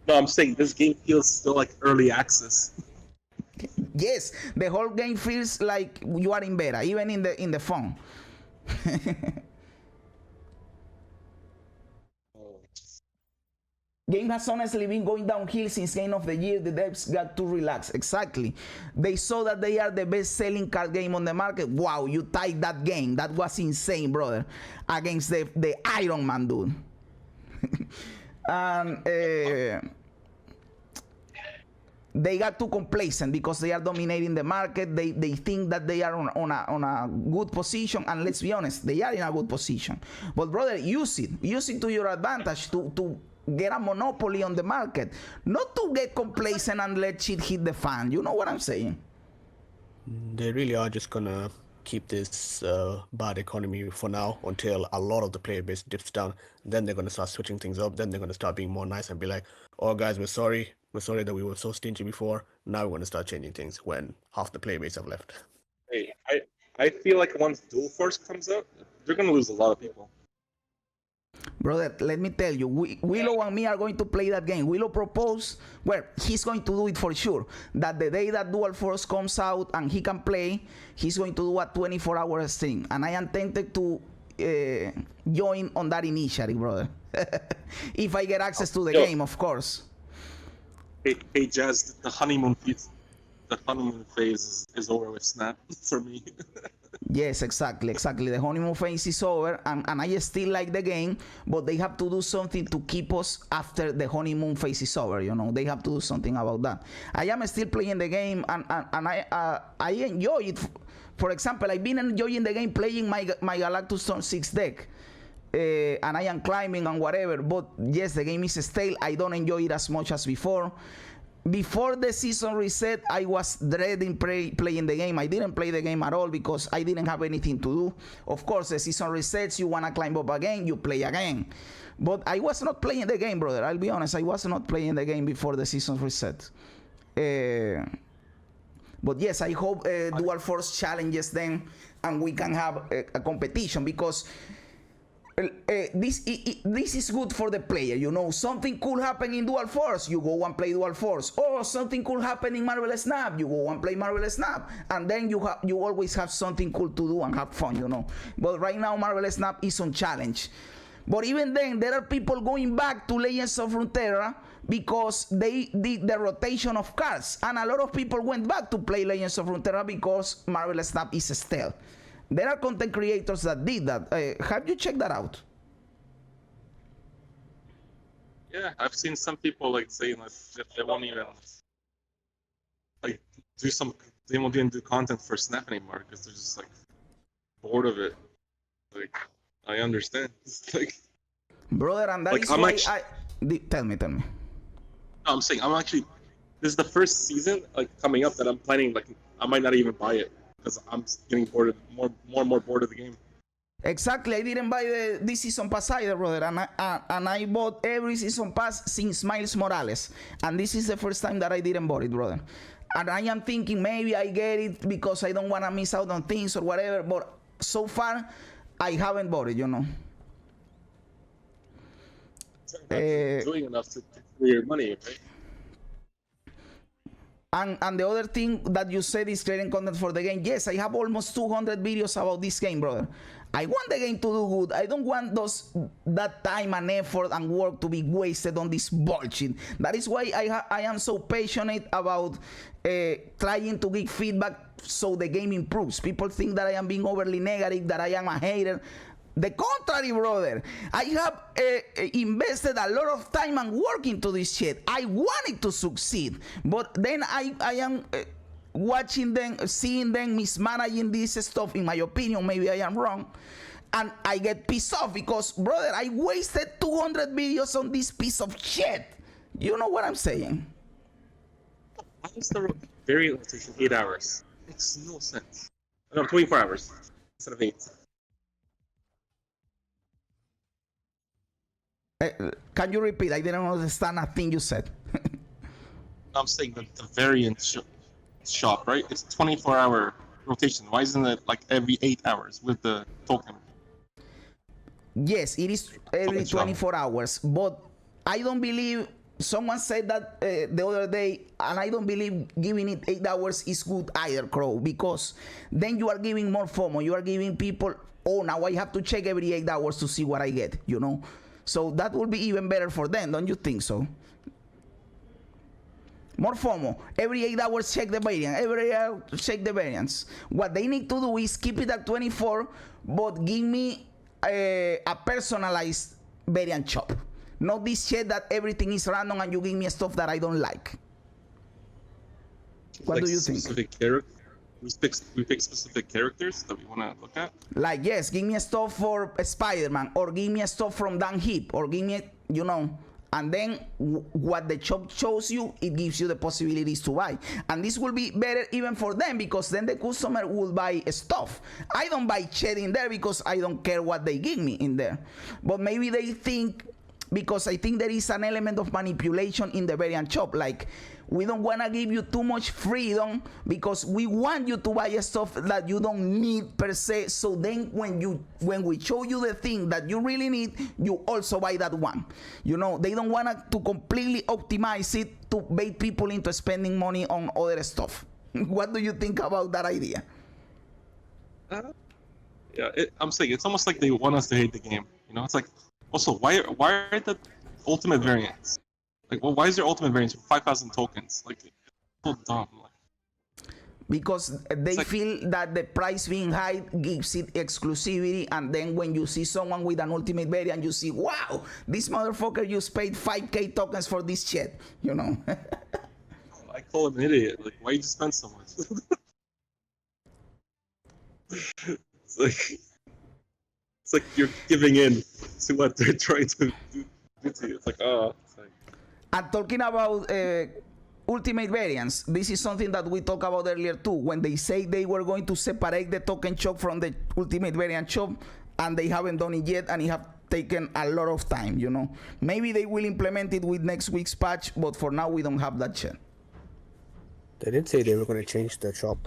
No, I'm saying this game feels still like early access. Yes, the whole game feels like you are in beta, even in the phone. Game has honestly been going downhill since game of the year. The devs got too relaxed. Exactly. They saw that they are the best-selling card game on the market. Wow, you tied that game. That was insane, brother. Against the Iron Man, dude. And they got too complacent because they are dominating the market. They think that they are on a good position, and let's be honest, they are in a good position. But brother, use it to your advantage to get a monopoly on the market, not to get complacent and let shit hit the fan. You know what I'm saying? They really are just gonna keep this bad economy for now until a lot of the player base dips down. Then they're gonna start switching things up. Then they're gonna start being more nice and be like, "Oh guys, we're sorry that we were so stingy before. Now we're gonna start changing things." When half the player base have left. Hey, I feel like once Dual Force comes out, they're gonna lose a lot of people. Brother, let me tell you, Willow and me are going to play that game. Willow proposed, well, he's going to do it for sure, that the day that Dual Force comes out and he can play, he's going to do a 24-hour stream. And I am tempted to join on that initiative, brother. If I get access to the Yo. game, of course. Hey, Jazz, the honeymoon phase is over with Snap for me. Yes, exactly. The honeymoon phase is over, and I still like the game, but they have to do something to keep us after the honeymoon phase is over. You know, they have to do something about that. I am still playing the game, and I enjoy it. For example, I've been enjoying the game playing my Galactus Storm 6 deck. And I am climbing and whatever, but yes, the game is stale. I don't enjoy it as much as before. Before the season reset, I was dreading playing the game. I didn't play the game at all because I didn't have anything to do. Of course, the season resets, you want to climb up again, you play again. But I was not playing the game, brother. I'll be honest, I was not playing the game before the season reset. But yes, I hope Dual Force challenges them and we can have a competition, because this is good for the player. You know, something could happen in Dual Force, you go and play Dual Force, or something could happen in Marvel Snap, you go and play Marvel Snap, and then you always have something cool to do and have fun, you know. But right now Marvel Snap is on challenge. But even then, there are people going back to Legends of Runeterra because they did the rotation of cards, and a lot of people went back to play Legends of Runeterra because Marvel Snap is stale. There are content creators that did that. Have you checked that out? Yeah, I've seen some people like saying that they won't even like they won't even do content for Snap anymore because they're just like bored of it. Like, I understand. It's like, brother, and that like, is why tell me. No, I'm saying this is the first season like coming up that I'm planning, like I might not even buy it because I'm getting bored, more and more bored of the game. Exactly, I didn't buy this season pass either, brother, and I bought every season pass since Miles Morales, and this is the first time that I didn't buy it, brother. And I am thinking maybe I get it because I don't want to miss out on things or whatever, but so far I haven't bought it, you know. Doing enough to clear your money, right? And the other thing that you said is creating content for the game. Yes, I have almost 200 videos about this game, brother. I want the game to do good. I don't want that time and effort and work to be wasted on this bullshit. That is why I am so passionate about trying to give feedback so the game improves. People think that I am being overly negative, that I am a hater. The contrary, brother. I have invested a lot of time and work into this shit. I want it to succeed, but then I am watching them, seeing them mismanaging this stuff. In my opinion, maybe I am wrong, and I get pissed off because, brother, I wasted 200 videos on this piece of shit. You know what I'm saying? Why is the variant taking 8 hours? Makes no sense. No, 24 hours instead of 8. Can you repeat? I didn't understand a thing you said. I'm saying that the variant shop, right? It's 24-hour rotation. Why isn't it like every 8 hours with the token? Yes, it is every 24 hours, but I don't believe. Someone said that the other day, and I don't believe giving it 8 hours is good either, Crow, because then you are giving more FOMO. You are giving people, oh, now I have to check every 8 hours to see what I get, you know? So that will be even better for them, don't you think so? More FOMO. Every 8 hours check the variant. Every hour check the variants. What they need to do is keep it at 24, but give me a personalized variant shop. Not this shit that everything is random and you give me stuff that I don't like. What like do you think? We pick specific characters that we want to look at. Like, yes, give me stuff for Spider-Man, or give me stuff from Dan Heap, or give me, you know, and then what the shop shows you, it gives you the possibilities to buy. And this will be better even for them, because then the customer will buy stuff. I don't buy shit in there because I don't care what they give me in there. But maybe they think, because I think there is an element of manipulation in the variant shop, like, we don't want to give you too much freedom because we want you to buy stuff that you don't need per se. So then when we show you the thing that you really need, you also buy that one. You know, they don't want to completely optimize it to bait people into spending money on other stuff. What do you think about that idea? Yeah, I'm saying it's almost like they want us to hate the game. You know, it's like also why are the ultimate variants like why is there ultimate variants for 5,000 tokens? Like it's so dumb. Like, because they like- feel that the price being high gives it exclusivity, and then when you see someone with an ultimate variant, you see, wow, this motherfucker just paid 5k tokens for this shit, you know. I call him an idiot. Like, why you spend so much? It's like you're giving in to what they're trying to do to you. It's like, oh. It's like, And talking about ultimate variants, this is something that we talked about earlier too. When they say they were going to separate the token shop from the ultimate variant shop, and they haven't done it yet, and it have taken a lot of time, you know. Maybe they will implement it with next week's patch, but for now we don't have that yet. They did say they were going to change the shop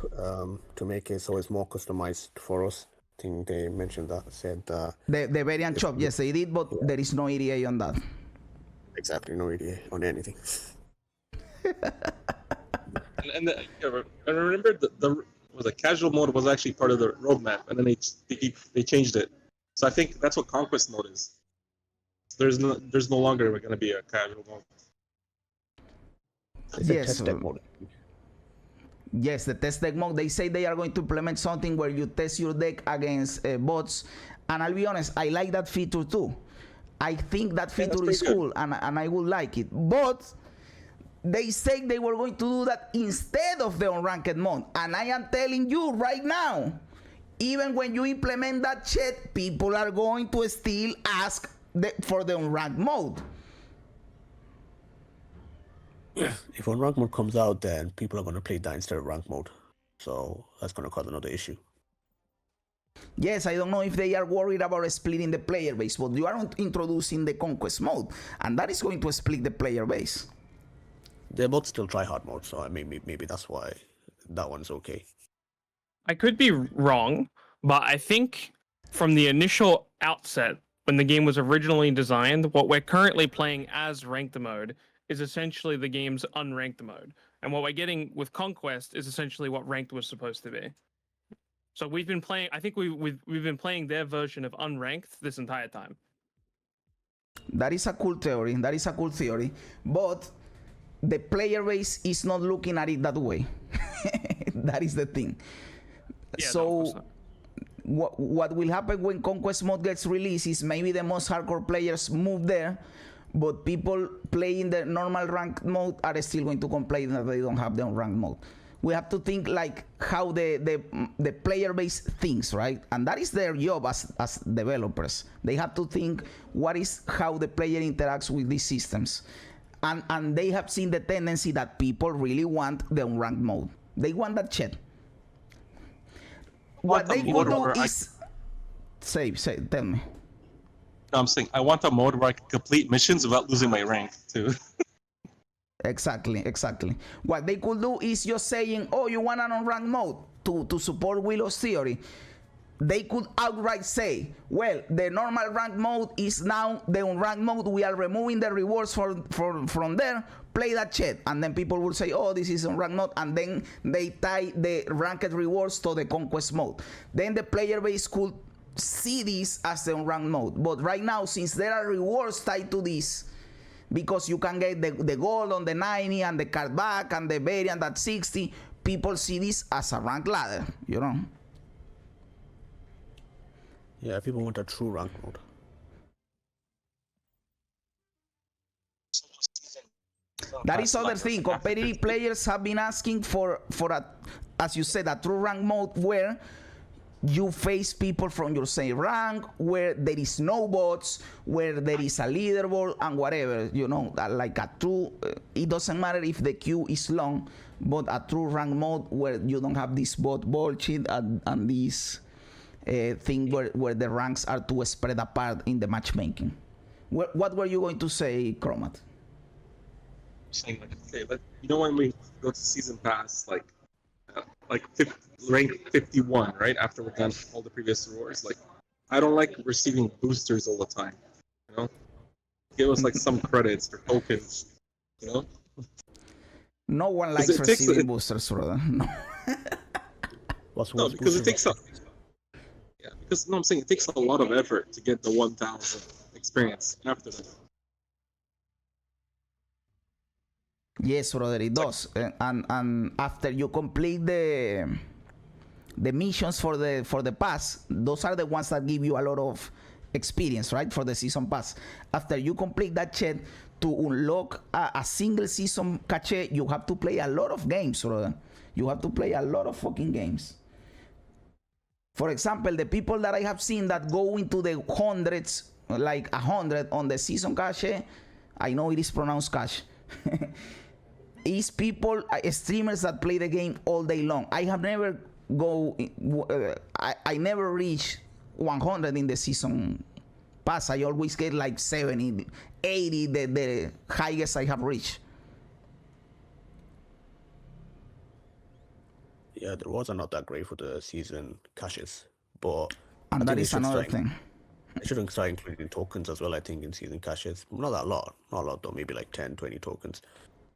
to make it so it's more customized for us. I think they mentioned that. Said The variant shop, yes, they did, but there is no EDA on that. exactly no idea on anything. and remember the casual mode was actually part of the roadmap, and then they changed it. So I think that's what Conquest mode is. There's no longer going to be a casual mode. It's a Yes, test deck mode. Yes, the test deck mode. They say they are going to implement something where you test your deck against bots, and I'll be honest, I like that feature too. I think that feature is pretty good. cool, and I would like it. But they say they were going to do that instead of the unranked mode, and I am telling you right now, even when you implement that shit, people are going to still ask for the unranked mode. If unranked mode comes out, then people are going to play that instead of ranked mode. So that's going to cause another issue. Yes, I don't know if they are worried about splitting the player base, but you are introducing the conquest mode, and that is going to split the player base. They're both still try hard mode, so maybe that's why that one's okay. I could be wrong, but I think from the initial outset, when the game was originally designed, what we're currently playing as ranked mode is essentially the game's unranked mode. And what we're getting with Conquest is essentially what ranked was supposed to be. So we've been playing, I think we've been playing their version of unranked this entire time. That is a cool theory. That is a cool theory. But the player base is not looking at it that way. That is the thing. Yeah, no, of So course not. what will happen when Conquest mode gets released is maybe the most hardcore players move there, but people playing the normal ranked mode are still going to complain that they don't have the unranked mode. We have to think like how the player base thinks, right? And that is their job as developers. They have to think how the player interacts with these systems. And they have seen the tendency that people really want the unranked mode. They want that shit. What they could do is tell me. No, I'm saying I want a mode where I can complete missions without losing my rank too. Exactly. What they could do is just saying, oh, you want an unranked mode to support Willow's theory. They could outright say, well, the normal ranked mode is now the unranked mode. We are removing the rewards from there. Play that shit. And then people will say, oh, this is unranked mode. And then they tie the ranked rewards to the conquest mode. Then the player base could see this as the unranked mode. But right now, since there are rewards tied to this, because you can get the gold on the 90 and the card back and the variant at 60, people see this as a rank ladder, you know? Yeah, people want a true rank mode. That is other thing. Competitive players have been asking for a, as you said, a true rank mode where you face people from your same rank, where there is no bots, where there is a leaderboard and whatever, you know, like a true, it doesn't matter if the queue is long, but a true rank mode where you don't have this bot bullshit and this thing where the ranks are too spread apart in the matchmaking. What were you going to say, Chromat? Saying like, okay, you know when we go to season pass, like rank 51, right after we've done all the previous rewards, like I don't like receiving boosters all the time, you know. Give us like some credits or tokens, you know. No one likes receiving boosters, brother. No. What's No, because it takes up. Yeah, Because no, I'm saying it takes a lot of effort to get the 1,000 experience after that. Yes, brother, it does. And after you complete the missions for the pass, those are the ones that give you a lot of experience, right? For the season pass. After you complete that chat, to unlock a single season cache, you have to play a lot of games, brother. You have to play a lot of fucking games. For example, the people that I have seen that go into the hundreds, like 100 on the season cache, I know it is pronounced cache, is people, streamers that play the game all day long. I have never I never reach 100 in the season pass. I always get like 70, 80, the highest I have reached. Yeah, the rewards are not that great for the season caches, but And I that think is another thing. They should start including tokens as well, I think, in season caches. Not that lot, not a lot though, maybe like 10, 20 tokens,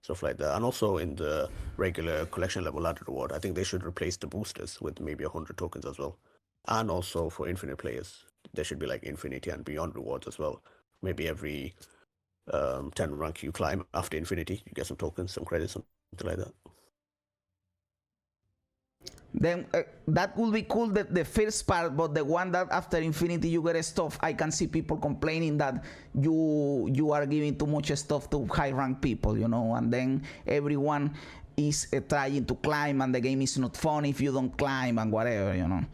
stuff like that. And also in the regular collection level ladder reward, I think they should replace the boosters with maybe 100 tokens as well. And also for infinite players, there should be like infinity and beyond rewards as well. Maybe every 10 rank you climb after infinity, you get some tokens, some credits, something like that. Then that would be cool, the first part, but the one that after infinity you get stuff, I can see people complaining that you are giving too much stuff to high rank people, you know, and then everyone is trying to climb and the game is not fun if you don't climb and whatever, you know.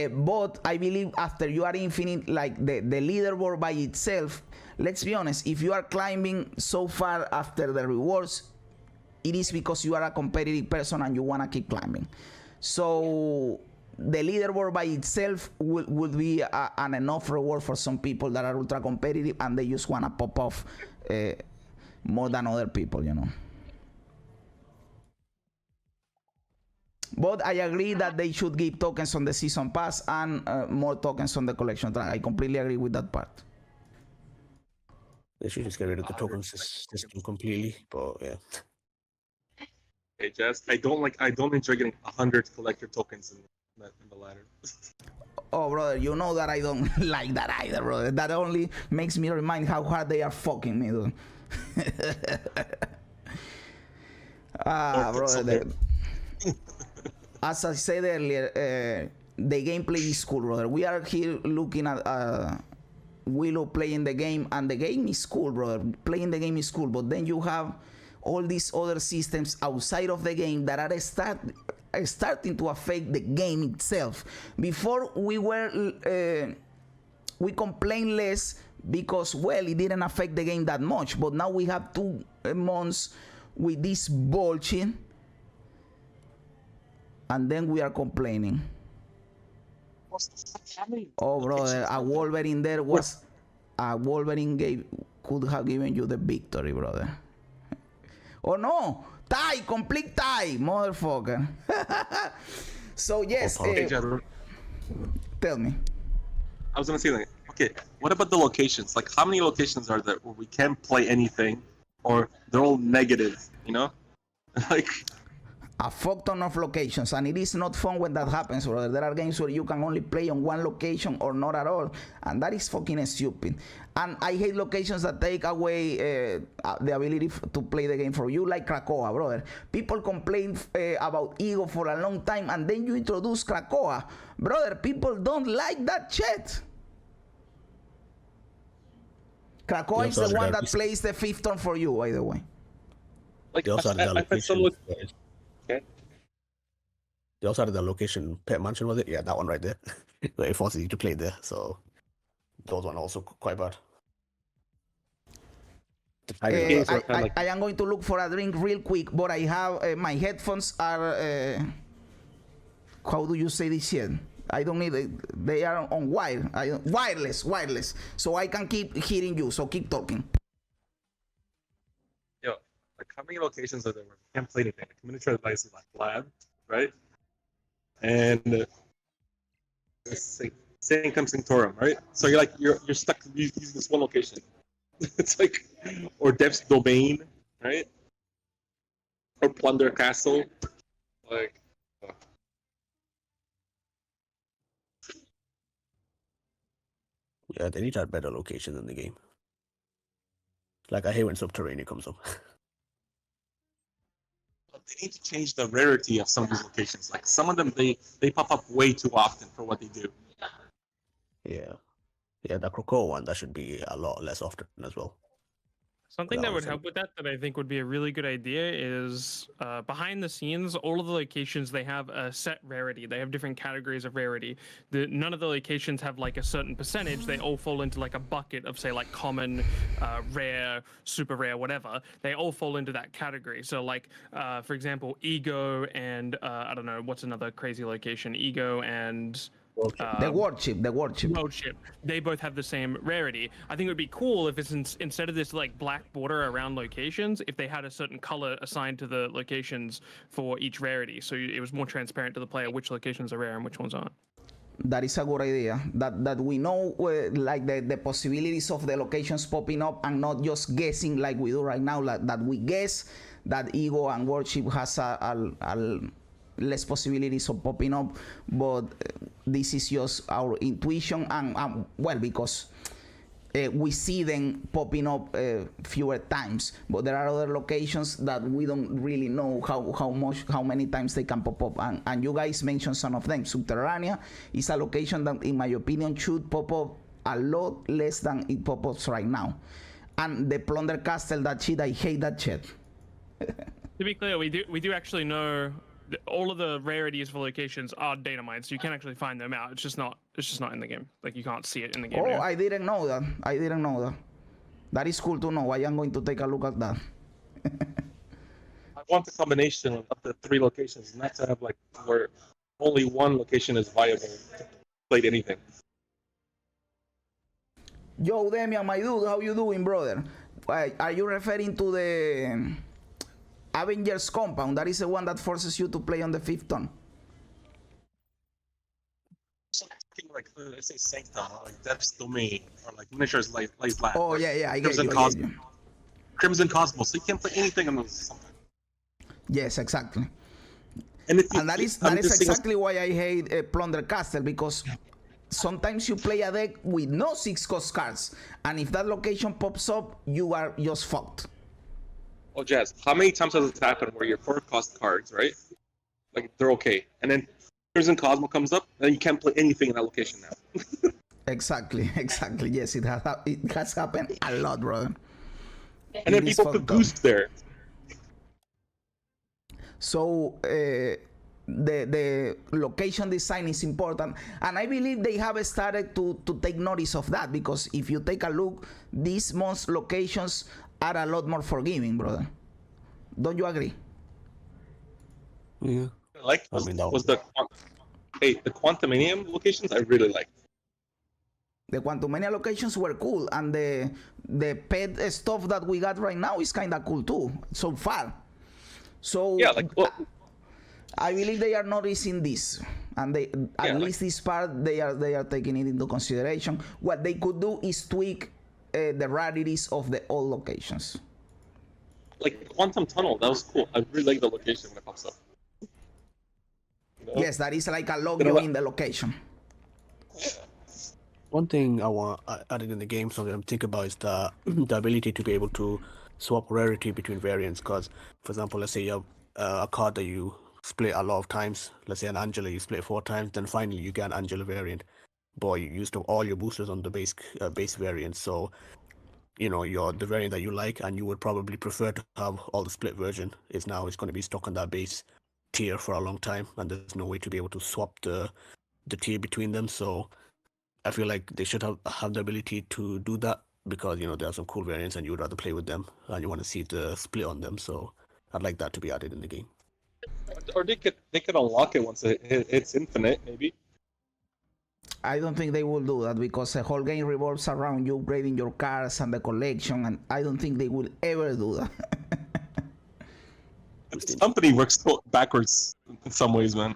But I believe after you are infinite, like the leaderboard by itself, let's be honest, if you are climbing so far after the rewards, it is because you are a competitive person and you want to keep climbing. So the leaderboard by itself would be an enough reward for some people that are ultra competitive and they just want to pop off more than other people, you know. But I agree that they should give tokens on the season pass and more tokens on the collection track. I completely agree with that part. They should just get rid of the tokens system completely, but yeah. Hey, Jazz, I don't enjoy getting 100 collector tokens in the ladder. Oh, brother, you know that I don't like that either, brother. That only makes me remind how hard they are fucking me, dude. Brother. As I said earlier, the gameplay is cool, brother. We are here looking at Willow playing the game, and the game is cool, brother. Playing the game is cool, but then you have all these other systems outside of the game that are starting to affect the game itself. Before we complain less because, well, it didn't affect the game that much, but now we have 2 months with this bullshit and then we are complaining. Oh, brother, a Wolverine there was a Wolverine could have given you the victory, brother. Oh no, tie, complete tie, motherfucker. So yes, tell me. I was gonna say, like, okay, what about the locations? Like, how many locations are there where we can't play anything, or they're all negative? You know, like a fuck ton of locations, and it is not fun when that happens, brother. There are games where you can only play on one location or not at all, and that is fucking stupid. And I hate locations that take away the ability to play the game for you, like Krakoa, brother. People complain about Ego for a long time, and then you introduce Krakoa. Brother, people don't like that shit. Krakoa is the one that plays the 5th turn for you, by the way. Like, they also added that location. Okay. They also added the location Pet Mansion, was it? Yeah, that one right there. It forces you to play there, so those ones are also quite bad. I am going to look for a drink real quick, but I have my headphones are how do you say this shit? I don't need it. They are on wireless, so I can keep hearing you. So keep talking. Yo, like, how many locations are there where we can't play anything? Like, miniature devices like lab, right? And Sanctum Sanctorum, right? So you're stuck using this one location. It's like, or Dev's Domain, right? Or Plunder Castle, like. Yeah, they need to have better locations in the game. Like I hate when Subterranean comes up. But they need to change the rarity of some of these locations. Like some of them, they pop up way too often for what they do. Yeah. Yeah, the Krakow one, that should be a lot less often as well. Something that that would was help with that I think would be a really good idea is behind the scenes, all of the locations, they have a set rarity. They have different categories of rarity. None of the locations have like a certain percentage. They all fall into like a bucket of say like common, rare, super rare, whatever. They all fall into that category. So like, for example, Ego and I don't know, what's another crazy location? Ego and... The worship. Roadship. They both have the same rarity. I think it would be cool if it's instead of this like black border around locations, if they had a certain color assigned to the locations for each rarity, so it was more transparent to the player which locations are rare and which ones aren't. That is a good idea. That we know like the possibilities of the locations popping up and not just guessing like we do right now. Like that we guess that Ego and Worship has a less possibilities of popping up, but this is just our intuition and well, because we see them popping up fewer times, but there are other locations that we don't really know how many times they can pop up, and you guys mentioned some of them. Subterranea is a location that in my opinion should pop up a lot less than it pop-ups right now, and the Plunder Castle, that shit, I hate that shit. To be clear, we do actually know all of the rarities for locations are data mined, so you can actually find them out. It's just not in the game. Like you can't see it in the game. Oh, I didn't know that. That is cool to know. I am going to take a look at that. I want the combination of the three locations, not to have like where only one location is viable to play anything. Yo, Demian, my dude, how you doing, brother? Are you referring to the Avengers compound? That is the one that forces you to play on the 5th turn. Something like let's say Sanctum, or like Death's Domain, or like Miniature's Light Lab. Oh yeah, I get you. Crimson Cosmos. So you can't play anything on those. Yes, exactly. And that is exactly why I hate Plunder Castle, because sometimes you play a deck with no 6-cost cards, and if that location pops up, you are just fucked. Oh, Jazz, how many times has it happened where your 4-cost cards, right? Like, they're okay. And then Crimson Cosmo comes up, and you can't play anything in that location now. Exactly. Yes, it has happened a lot, brother. And then people put Goose there. So, the location design is important, and I believe they have started to take notice of that, because if you take a look, these most locations are a lot more forgiving, brother. Don't you agree? Yeah. The Quantumanium locations I really liked. The Quantumania locations were cool, and the pet stuff that we got right now is kind of cool too, so far. So yeah, like I believe they are noticing this, and they at least this part they are taking it into consideration. What they could do is tweak the rarities of the old locations. Like Quantum Tunnel, that was cool. I really like the location when it pops up. You know? Yes, that is like a logo in the location. Yeah. One thing I want added in the game, something I'm thinking about, is the ability to be able to swap rarity between variants. Because, for example, let's say you have a card that you split a lot of times. Let's say an Angela, you split 4 times, then finally you get an Angela variant. But you used all your boosters on the base variant, so you know the variant that you like and you would probably prefer to have all the split version is going to be stuck on that base tier for a long time, and there's no way to be able to swap the tier between them. So I feel like they should have the ability to do that, because you know there are some cool variants and you would rather play with them and you want to see the split on them. So I'd like that to be added in the game. Or they could unlock it once it's infinite, maybe. I don't think they will do that, because the whole game revolves around you upgrading your cards and the collection, and I don't think they will ever do that. This company works backwards in some ways, man.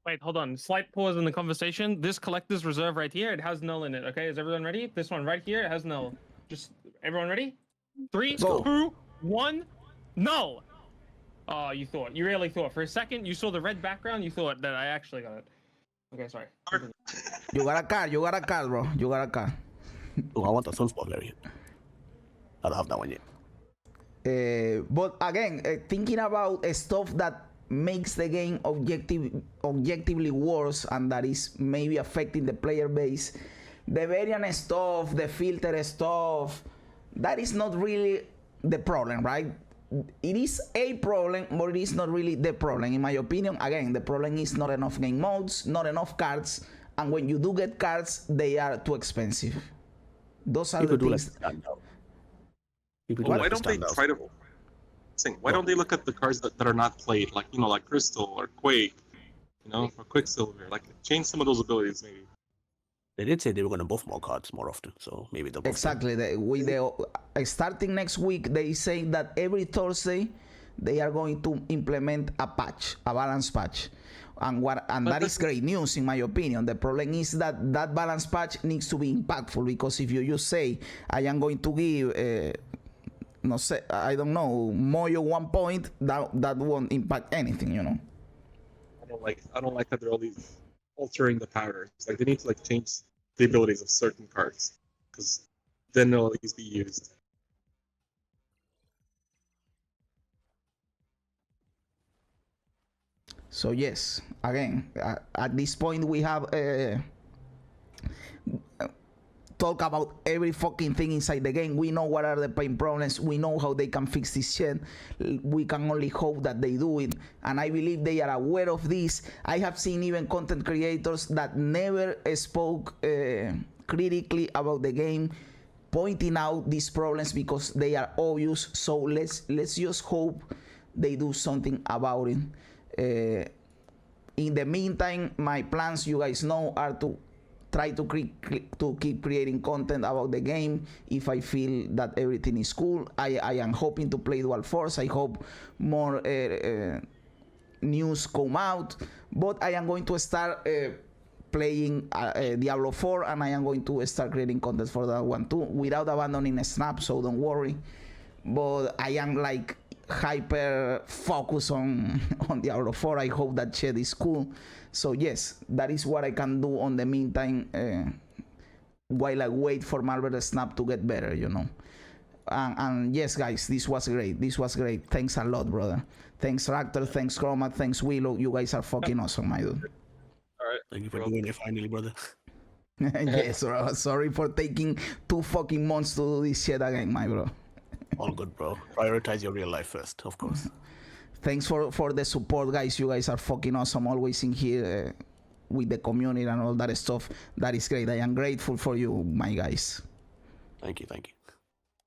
Wait, hold on. Slight pause in the conversation. This collector's reserve right here, it has null in it. Okay, is everyone ready? This one right here, it has null. Just everyone ready? 3, Go. 2, 1, null. Oh, you really thought. For a second, you saw the red background, you thought that I actually got it. Okay, sorry. You got a card. You got a card, bro. You got a card. Oh, I want a Sunspot Larry. I don't have that one yet. But again, thinking about stuff that makes the game objectively worse and that is maybe affecting the player base, the variant stuff, the filter stuff, that is not really the problem, right? It is a problem, but it is not really the problem. In my opinion, again, the problem is not enough game modes, not enough cards, and when you do get cards, they are too expensive. Those are People the do like things. to stand out. People do Well, like why to don't they stand out. try to? Why don't they look at the cards that are not played, like like Crystal or Quake, or Quicksilver? Like change some of those abilities, maybe. They did say they were going to buff more cards more often, so maybe they'll buff them. Exactly. Starting next week, they say that every Thursday they are going to implement a patch, a balance patch. And that is great news in my opinion. The problem is that that balance patch needs to be impactful, because if you just say, I am going to give, no sé, I don't know, Moyo 1 point, that won't impact anything, I don't like that they're always altering the powers. Like they need to change the abilities of certain cards, because then they'll at least be used. So yes, again, at this point we have talk about every fucking thing inside the game. We know what are the pain problems. We know how they can fix this shit. We can only hope that they do it. And I believe they are aware of this. I have seen even content creators that never spoke critically about the game, pointing out these problems because they are obvious. So let's just hope they do something about it. In the meantime, my plans, you guys know, are to try to keep creating content about the game. If I feel that everything is cool, I am hoping to play Dual Force. I hope more news come out, but I am going to start playing Diablo 4, and I am going to start creating content for that one too, without abandoning Snap, so don't worry. But I am hyper focused on Diablo 4. I hope that shit is cool. So yes, that is what I can do on the meantime while I wait for Marvel Snap to get better, And yes, guys, this was great. Thanks a lot, brother. Thanks, Raptor. Thanks, Chroma. Thanks, Willow. You guys are fucking awesome, my dude. All right. Thank you for doing it finally, brother. Yes, bro. Sorry for taking 2 fucking months to do this shit again, my bro. All good, bro. Prioritize your real life first, of course. Thanks for the support, guys. You guys are fucking awesome. Always in here with the community and all that stuff. That is great. I am grateful for you, my guys. Thank you.